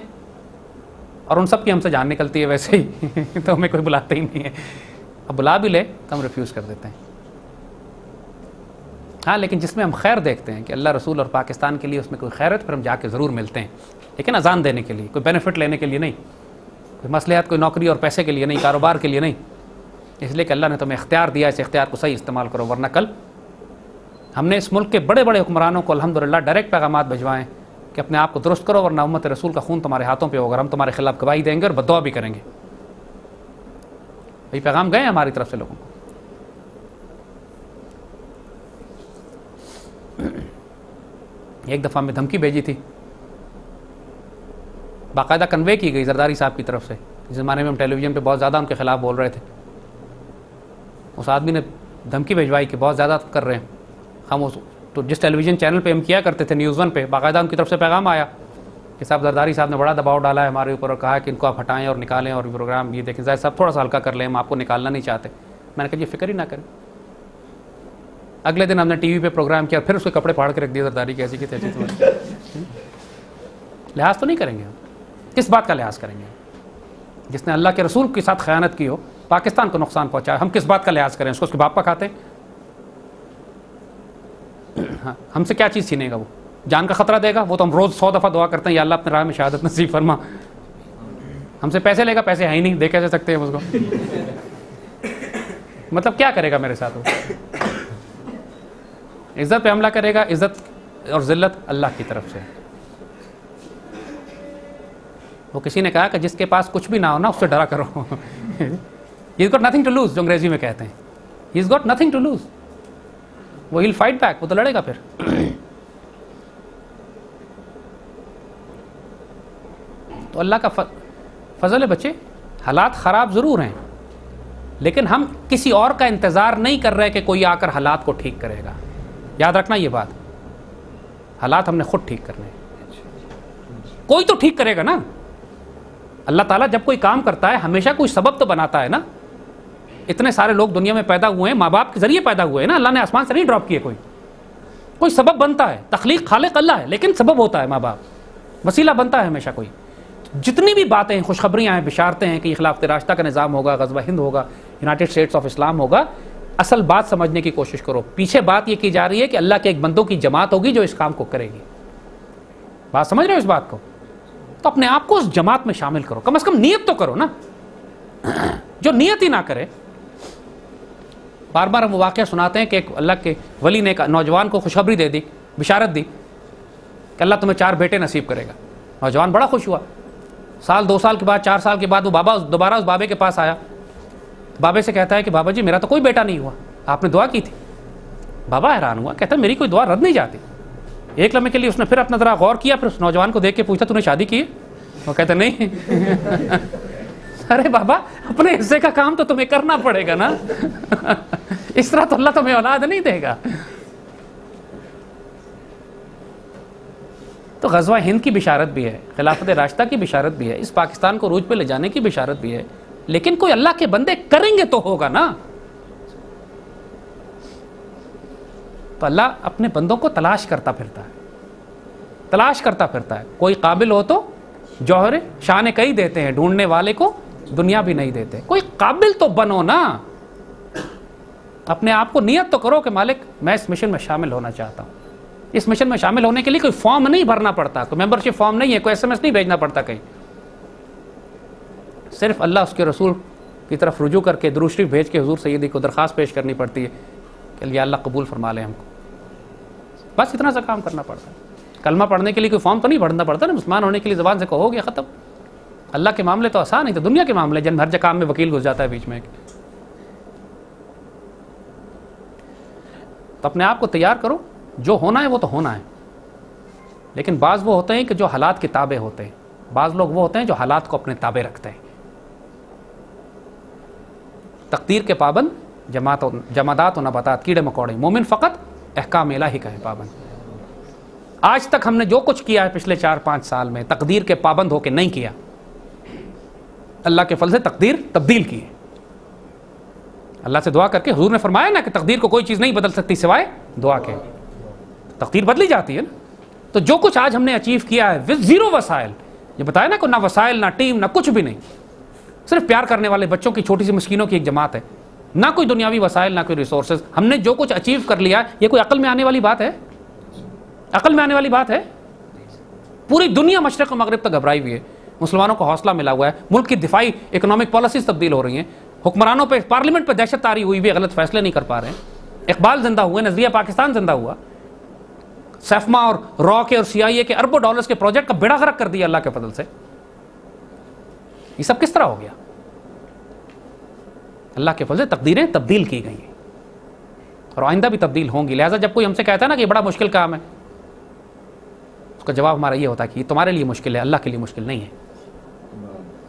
اور ان سب کی ہم سے جان نکلتی ہے ویسے ہی تو ہمیں کوئی بلاتا ہی نہیں ہے. اب بلا بھی لے تو ہم ریفیوز کر دیتے ہیں. ہاں لیکن جس میں ہم خیر دیکھتے ہیں کہ اللہ رسول اور پاکستان کے لیے اس میں کوئی خیر ہے تو پھر ہم جا کے ضرور ملتے ہیں, لیکن اذان دینے کے لیے, کوئی بینیفٹ لینے کے لیے نہیں, کوئی مصلحت, کوئی نوکری اور پیسے کے لیے نہیں, کاروبار کے لیے نہیں, اس لیے کہ اللہ نے تمہیں اختیار دیا, اس اختیار کو صحیح استعمال کرو. ورنہ کل ہم نے اس ملک کے بڑے بڑے حکمرانوں کو الحمدللہ ڈائریکٹ پیغامات بھجوائے کہ اپنے آپ کو درست کرو ورنہ امت رسول کا خون تمہارے ہاتھوں پہ ہوگا, ہم تمہارے خلاف گواہی دیں گے اور بددعا بھی کریں گے. یہ پیغام گئے ہماری طرف سے لوگوں کو. ایک دفعہ میں دھمکی بھیجی تھی, باقاعدہ کنوے کی گئی زرداری صاحب کی طرف سے, جس زمانے میں ہم ٹیلی ویژن پہ بہت زیادہ ان کے خلاف بول رہے تھے. اس آدمی نے دھمکی بھیجوائی کہ بہت زیادہ کر رہے ہیں. ہم اس تو جس ٹیلی ویژن چینل پہ ہم کیا کرتے تھے نیوز 1 پہ, باقاعدہ ان کی طرف سے پیغام آیا کہ صاحب زرداری صاحب نے بڑا دباؤ ڈالا ہے ہمارے اوپر اور کہا کہ ان کو آپ ہٹائیں اور نکالیں اور پروگرام یہ دیکھیں زاہد صاحب تھوڑا سا ہلکا کر لیں, ہم آپ کو نکالنا نہیں چاہتے. میں نے کہا یہ فکر ہی نہ کریں. اگلے دن ہم نے ٹی وی پہ پروگرام کیا, پھر اس کے کپڑے پھاڑ کے رکھ دیے زرداری کی ایسی کی تیسی. لحاظ تو نہیں کریں گے ہم. کس بات کا لحاظ کریں گے؟ جس نے اللہ کے رسول کے ساتھ خیانت کی ہو, پاکستان کو نقصان پہنچایا, ہم کس بات کا لحاظ کریں؟ اس کو اس کے باپ کا کھاتے ہیں. ہم سے کیا چیز چھینے گا؟ وہ جان کا خطرہ دے گا؟ وہ تو ہم روز 100 دفعہ دعا کرتے ہیں یا اللہ اپنے راہ میں شہادت نصیب فرما. ہم سے پیسے لے گا؟ پیسے ہیں ہی نہیں, دے کیسے سکتے ہیں اس کو؟ مطلب کیا کرے گا میرے ساتھ وہ؟ عزت پہ حملہ کرے گا. عزت اور ذلت اللہ کی طرف سے. وہ کسی نے کہا کہ جس کے پاس کچھ بھی نہ ہو نا اس سے ڈرا کرو. He's got nothing to lose, جو انگریزی میں کہتے ہیں. He's got nothing to lose. وہ he'll fight back, وہ تو لڑے گا پھر. تو اللہ کا فضل ہے بچے, حالات خراب ضرور ہیں لیکن ہم کسی اور کا انتظار نہیں کر رہے کہ کوئی آ کر حالات کو ٹھیک کرے گا. یاد رکھنا یہ بات, حالات ہم نے خود ٹھیک کرنے. کوئی تو ٹھیک کرے گا نا. اللہ تعالیٰ جب کوئی کام کرتا ہے ہمیشہ کوئی سبب تو بناتا ہے نا. اتنے سارے لوگ دنیا میں پیدا ہوئے ہیں, ماں باپ کے ذریعے پیدا ہوئے ہیں نا. اللہ نے آسمان سے نہیں ڈراپ کیے. کوئی سبب بنتا ہے. تخلیق خالق اللہ ہے لیکن سبب ہوتا ہے ماں باپ, وسیلہ بنتا ہے ہمیشہ کوئی. جتنی بھی باتیں ہیں, خوشخبریاں ہیں, بشارتیں ہیں کہ یہ خلافت راشدہ کا نظام ہوگا, غزوہ ہند ہوگا, یونائٹڈ اسٹیٹس آف اسلام ہوگا, اصل بات سمجھنے کی کوشش کرو. پیچھے بات یہ کی جا رہی ہے کہ اللہ کے ایک بندوں کی جماعت ہوگی جو اس کام کو کرے گی. بات سمجھ رہے ہو اس بات کو؟ تو اپنے آپ کو اس جماعت میں شامل کرو, کم از کم نیت تو کرو نا. جو نیت ہی نہ کرے. بار بار ہم وہ واقعہ سناتے ہیں کہ ایک اللہ کے ولی نے ایک نوجوان کو خوشخبری دے دی, بشارت دی کہ اللہ تمہیں 4 بیٹے نصیب کرے گا. نوجوان بڑا خوش ہوا. سال 2 سال کے بعد 4 سال کے بعد وہ بابا دوبارہ اس بابے کے پاس آیا. بابے سے کہتا ہے کہ بابا جی میرا تو کوئی بیٹا نہیں ہوا, آپ نے دعا کی تھی. بابا حیران ہوا, کہتا ہے میری کوئی دعا رد نہیں جاتی. ایک لمحے کے لیے اس نے پھر اپنا ذرا غور کیا, پھر اس نوجوان کو دیکھ کے پوچھا تو نے شادی کی ہے؟ وہ کہتا نہیں. ارے بابا اپنے حصے کا کام تو تمہیں کرنا پڑے گا نا. اس طرح تو اللہ تمہیں اولاد نہیں دے گا. تو غزوہ ہند کی بشارت بھی ہے, خلافت راشدہ کی بشارت بھی ہے, اس پاکستان کو عروج پہ لے جانے کی بشارت بھی ہے, لیکن کوئی اللہ کے بندے کریں گے تو ہوگا نا. تو اللہ اپنے بندوں کو تلاش کرتا پھرتا ہے, تلاش کرتا پھرتا ہے. کوئی قابل ہو تو جوہر شان کئی دیتے ہیں, ڈھونڈنے والے کو دنیا بھی نہیں دیتے. کوئی قابل تو بنو نا. اپنے آپ کو نیت تو کرو کہ مالک میں اس مشن میں شامل ہونا چاہتا ہوں. اس مشن میں شامل ہونے کے لیے کوئی فارم نہیں بھرنا پڑتا, کوئی ممبرشپ فارم نہیں ہے, کوئی SMS نہیں بھیجنا پڑتا کہیں. صرف اللہ اس کے رسول کی طرف رجوع کر کے درود شریف بھیج کے حضور سیدی کو درخواست پیش کرنی پڑتی ہے کہ یا اللہ قبول فرما لے ہم کو. بس اتنا سا کام کرنا پڑتا ہے. کلمہ پڑھنے کے لیے کوئی فارم تو نہیں بھرنا پڑتا نا. مسلمان ہونے کے لیے زبان سے کہو گے ختم. اللہ کے معاملے تو آسان ہی تو دنیا کے معاملے جن ہر جگہ کام میں وکیل گھس جاتا ہے بیچ میں. تو اپنے آپ کو تیار کرو, جو ہونا ہے وہ تو ہونا ہے. لیکن بعض وہ ہوتے ہیں کہ جو حالات کے تابع ہوتے ہیں, بعض لوگ وہ ہوتے ہیں جو حالات کو اپنے تابع رکھتے ہیں. تقدیر کے پابند جمادات و نباتات, کیڑے مکوڑے. مومن فقط احکام الہی کا ہے پابند. آج تک ہم نے جو کچھ کیا ہے پچھلے 4-5 سال میں تقدیر کے پابند ہو کے نہیں کیا. اللہ کے فضل سے تقدیر تبدیل کی ہے. اللہ سے دعا کر کے, حضور نے فرمایا نا کہ تقدیر کو کوئی چیز نہیں بدل سکتی سوائے دعا کے. تقدیر بدلی جاتی ہے نا. تو جو کچھ آج ہم نے اچیو کیا ہے وذ زیرو وسائل, یہ بتایا نا کہ نہ وسائل نہ ٹیم نہ کچھ بھی نہیں, صرف پیار کرنے والے بچوں کی چھوٹی سی مسکینوں کی ایک جماعت ہے, نہ کوئی دنیاوی وسائل نہ کوئی ریسورسز. ہم نے جو کچھ اچیو کر لیا یہ کوئی عقل میں آنے والی بات ہے؟ عقل میں آنے والی بات ہے؟ پوری دنیا مشرق و مغرب تک گھبرائی ہوئی ہے, مسلمانوں کو حوصلہ ملا ہوا ہے, ملک کی دفاعی اکنامک پالیسیز تبدیل ہو رہی ہیں, حکمرانوں پہ پارلیمنٹ پہ دہشت طاری ہوئی بھی غلط فیصلے نہیں کر پا رہے ہیں, اقبال زندہ ہوئے, نظریہ پاکستان زندہ ہوا, سیفما اور را کے اور سی آئی اے کے اربوں ڈالرز کے پروجیکٹ کا بیڑا غرق کر دیا اللہ کے فضل سے. یہ سب کس طرح ہو گیا؟ اللہ کے فضل سے تقدیریں تبدیل کی گئی ہیں اور آئندہ بھی تبدیل ہوں گی. لہٰذا جب کوئی ہم سے کہتا ہے نا کہ یہ بڑا مشکل کام ہے, اس کا جواب ہمارا یہ ہوتا ہے کہ یہ تمہارے لیے مشکل ہے, اللہ کے لیے مشکل نہیں ہے.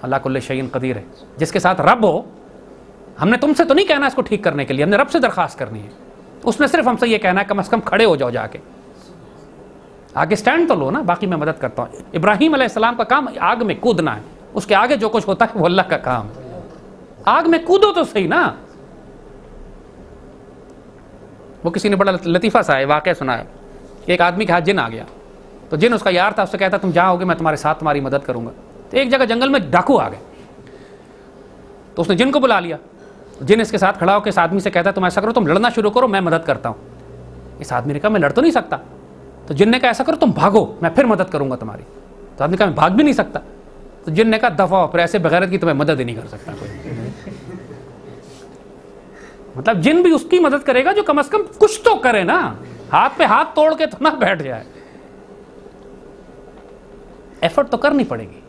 اللہ کل شیء قدیر ہے. جس کے ساتھ رب ہو, ہم نے تم سے تو نہیں کہنا اس کو ٹھیک کرنے کے لیے, ہم نے رب سے درخواست کرنی ہے. اس نے صرف ہم سے یہ کہنا ہے کم از کم کھڑے ہو جاؤ, جا کے آگے سٹینڈ تو لو نا, باقی میں مدد کرتا ہوں. ابراہیم علیہ السلام کا کام آگ میں کودنا ہے, اس کے آگے جو کچھ ہوتا ہے وہ اللہ کا کام ہے. آگ میں کودو تو صحیح نا. وہ کسی نے بڑا لطیفہ سا ہے واقعہ سنا ہے, ایک آدمی کے ہاتھ جن آ گیا, تو جن اس کا یار تھا, اس سے کہتا تم جہاں ہوگے میں تمہارے ساتھ تمہاری مدد کروں گا. تو ایک جگہ جنگل میں ڈاکو آ گئے, تو اس نے جن کو بلا لیا. جن اس کے ساتھ کھڑا ہو کے اس آدمی سے کہتا تم ایسا کرو تم لڑنا شروع کرو, میں مدد کرتا ہوں. اس آدمی نے کہا میں لڑ تو نہیں سکتا. تو جن نے کہا ایسا کرو تم بھاگو, میں پھر مدد کروں گا تمہاری. تو آدمی نے کہا میں بھاگ بھی نہیں سکتا. تو جن نے کہا دفعہ ہو, پھر ایسے بغیرت کی تمہیں مدد ہی نہیں کر سکتا کوئی. مطلب جن بھی اس کی مدد کرے گا جو کم از کم کچھ تو کرے نا, ہاتھ پہ ہاتھ توڑ کے تو نہ بیٹھ جائے. ایفرٹ تو کرنی پڑے گی.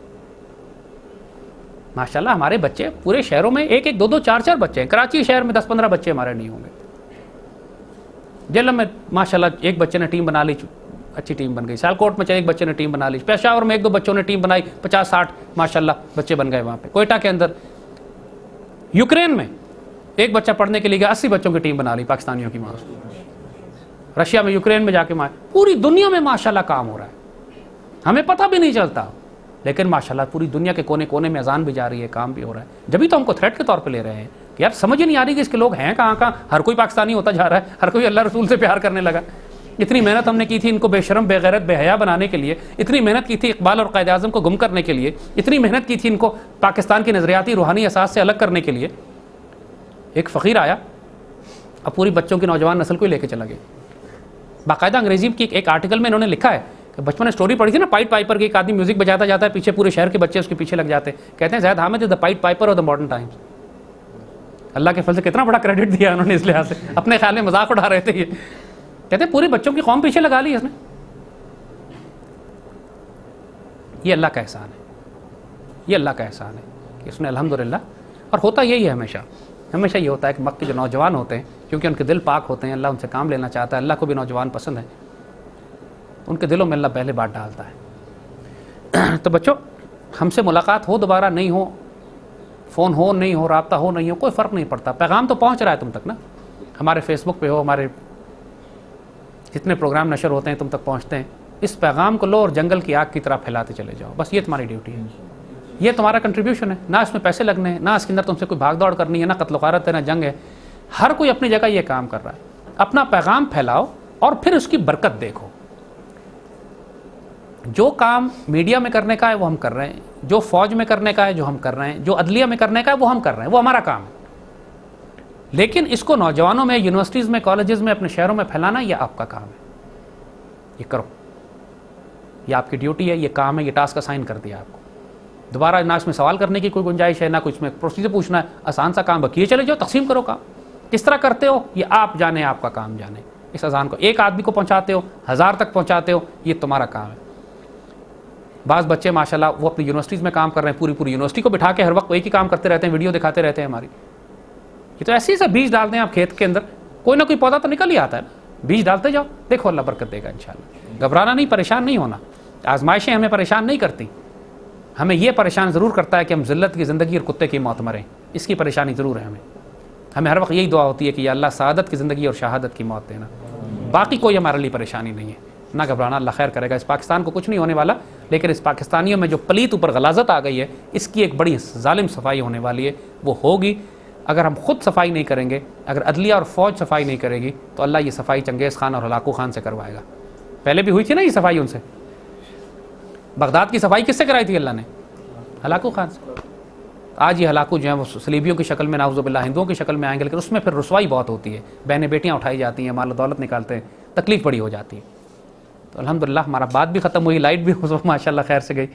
ماشاءاللہ ہمارے بچے پورے شہروں میں ایک ایک دو دو چار چار بچے ہیں. کراچی شہر میں 10-15 بچے ہمارے نہیں ہوں گے. جیلم میں ماشاءاللہ ایک بچے نے ٹیم بنا لی, اچھی ٹیم بن گئی. سیالکوٹ میں ایک بچے نے ٹیم بنا لی. پشاور میں 1-2 بچوں نے ٹیم بنائی, 50-60 ماشاءاللہ بچے بن گئے وہاں پہ. کوئٹہ کے اندر. یوکرین میں ایک بچہ پڑھنے کے لیے گیا, 80 بچوں کی ٹیم بنا لی پاکستانیوں کی. وہاں رشیا میں یوکرین میں جا کے پوری دنیا میں ماشاءاللہ کام ہو رہا ہے, ہمیں پتہ بھی نہیں چلتا. لیکن ماشاءاللہ پوری دنیا کے کونے کونے میں اذان بھی جا رہی ہے, کام بھی ہو رہا ہے. جبھی تو ہم کو تھریٹ کے طور پہ لے رہے ہیں کہ یار سمجھ ہی نہیں آ رہی کہ اس کے لوگ ہیں کہاں کہاں. ہر کوئی پاکستانی ہوتا جا رہا ہے, ہر کوئی اللہ رسول سے پیار کرنے لگا. اتنی محنت ہم نے کی تھی ان کو بے شرم بے غیرت بے حیا بنانے کے لیے, اتنی محنت کی تھی اقبال اور قائد اعظم کو گم کرنے کے لیے, اتنی محنت کی تھی ان کو پاکستان کی نظریاتی روحانی اساس سے الگ کرنے کے لیے. ایک فقیر آیا, اب پوری بچوں کی نوجوان نسل کو ہی لے کے چلا گیا. باقاعدہ انگریزی کی ایک آرٹیکل میں انہوں نے لکھا ہے کہ بچپن میں اسٹوری پڑھی تھی نا, پائٹ پائپر کی. ایک آدمی میوزک بجاتا جاتا ہے, پیچھے پورے شہر کے بچے اس کے پیچھے لگ جاتے ہیں. کہتے ہیں Zaid Hamid is the pied piper of the modern times. اللہ کے فضل سے کتنا بڑا کریڈٹ دیا انہوں نے اس لحاظ سے, اپنے خیال میں مذاق اڑا رہے تھے. یہ کہتے ہیں پورے بچوں کی قوم پیچھے لگا لی اس نے. یہ اللہ کا احسان ہے, یہ اللہ کا احسان ہے کہ اس نے الحمدللہ. اور ہوتا یہی ہے ہمیشہ یہ ہوتا ہے کہ مکہ کے جو نوجوان ہوتے ہیں, کیونکہ ان کے دل پاک ہوتے ہیں, اللہ ان سے کام لینا چاہتا ہے, اللہ کو بھی نوجوان پسند ہے, ان کے دلوں میں اللہ پہلے بات ڈالتا ہے. تو بچوں, ہم سے ملاقات ہو دوبارہ نہیں ہو, فون ہو نہیں ہو, رابطہ ہو نہیں ہو, کوئی فرق نہیں پڑتا. پیغام تو پہنچ رہا ہے تم تک نا. ہمارے فیس بک پہ ہو, ہمارے جتنے پروگرام نشر ہوتے ہیں تم تک پہنچتے ہیں. اس پیغام کو لو اور جنگل کی آگ کی طرح پھیلاتے چلے جاؤ. بس یہ تمہاری ڈیوٹی ہے, یہ تمہارا کنٹریبیوشن ہے. نہ اس میں پیسے لگنے ہیں, نہ اس کے اندر تم سے کوئی بھاگ دوڑ کرنی ہے, نہ قتل و غارت ہے, نہ جنگ ہے. ہر کوئی اپنی جگہ یہ کام کر رہا ہے. اپنا پیغام پھیلاؤ اور پھر اس کی برکت دیکھو. جو کام میڈیا میں کرنے کا ہے وہ ہم کر رہے ہیں, جو فوج میں کرنے کا ہے جو ہم کر رہے ہیں, جو عدلیہ میں کرنے کا ہے وہ ہم کر رہے ہیں, وہ ہمارا کام ہے. لیکن اس کو نوجوانوں میں, یونیورسٹیز میں, کالجز میں, اپنے شہروں میں پھیلانا یہ آپ کا کام ہے. یہ کرو, یہ آپ کی ڈیوٹی ہے, یہ کام ہے, یہ ٹاسک اسائن کر دیا آپ کو. دوبارہ نہ اس میں سوال کرنے کی کوئی گنجائش ہے, نہ کچھ میں پروسیجر پوچھنا ہے. آسان سا کام بکیے چلے جاؤ, تقسیم کرو کام. کس طرح کرتے ہو یہ آپ جانے, آپ کا کام جانے. اس اذان کو ایک آدمی کو پہنچاتے ہو, 1000 تک پہنچاتے ہو, یہ تمہارا کام ہے. بعض بچے ماشاءاللہ وہ اپنی یونیورسٹیز میں کام کر رہے ہیں, پوری یونیورسٹی کو بٹھا کے ہر وقت ایک ہی کام کرتے رہتے ہیں, ویڈیو دکھاتے رہتے ہیں ہماری. یہ تو ایسے ہی سب بیج ڈالتے ہیں آپ کھیت کے اندر, کوئی نہ کوئی پودا تو نکل ہی آتا ہے نا. بیج ڈالتے جاؤ, دیکھو اللہ برکت دے گا انشاءاللہ. گھبرانا نہیں, پریشان نہیں ہونا. آزمائشیں ہمیں پریشان نہیں کرتی, ہمیں یہ پریشان ضرور کرتا ہے کہ ہم ذلت کی زندگی اور کتے کی موت مریں. اس کی پریشانی ضرور ہے ہمیں ہر وقت یہی دعا ہوتی ہے کہ یا اللہ سعادت کی زندگی اور شہادت کی موت دینا. باقی کوئی ہمارے لیے پریشانی نہیں ہے, نہ گھبرانا, اللہ خیر کرے گا. اس پاکستان کو کچھ نہیں ہونے والا, لیکن اس پاکستانیوں میں جو پلیت اوپر غلاظت آ گئی ہے, اس کی ایک بڑی ظالم صفائی ہونے والی ہے. وہ ہوگی اگر ہم خود صفائی نہیں کریں گے, اگر عدلیہ اور فوج صفائی نہیں کرے گی, تو اللہ یہ صفائی چنگیز خان اور ہلاکو خان سے کروائے گا. پہلے بھی ہوئی تھی نا یہ صفائی ان سے. بغداد کی صفائی کس سے کرائی تھی اللہ نے؟ ہلاکو خان سے. آج یہ ہلاکو جو ہیں وہ صلیبیوں کی شکل میں نعوذ باللہ ہندوؤں کی شکل میں آئیں گے، لیکن اس میں پھر رسوائی بہت ہوتی ہے، بہنیں بیٹیاں اٹھائی جاتی ہیں، مال و دولت نکالتے ہیں، تکلیف بڑی ہو جاتی ہے. تو الحمدللہ ہمارا بات بھی ختم ہوئی، لائٹ بھی ماشاء اللہ خیر سے گئی.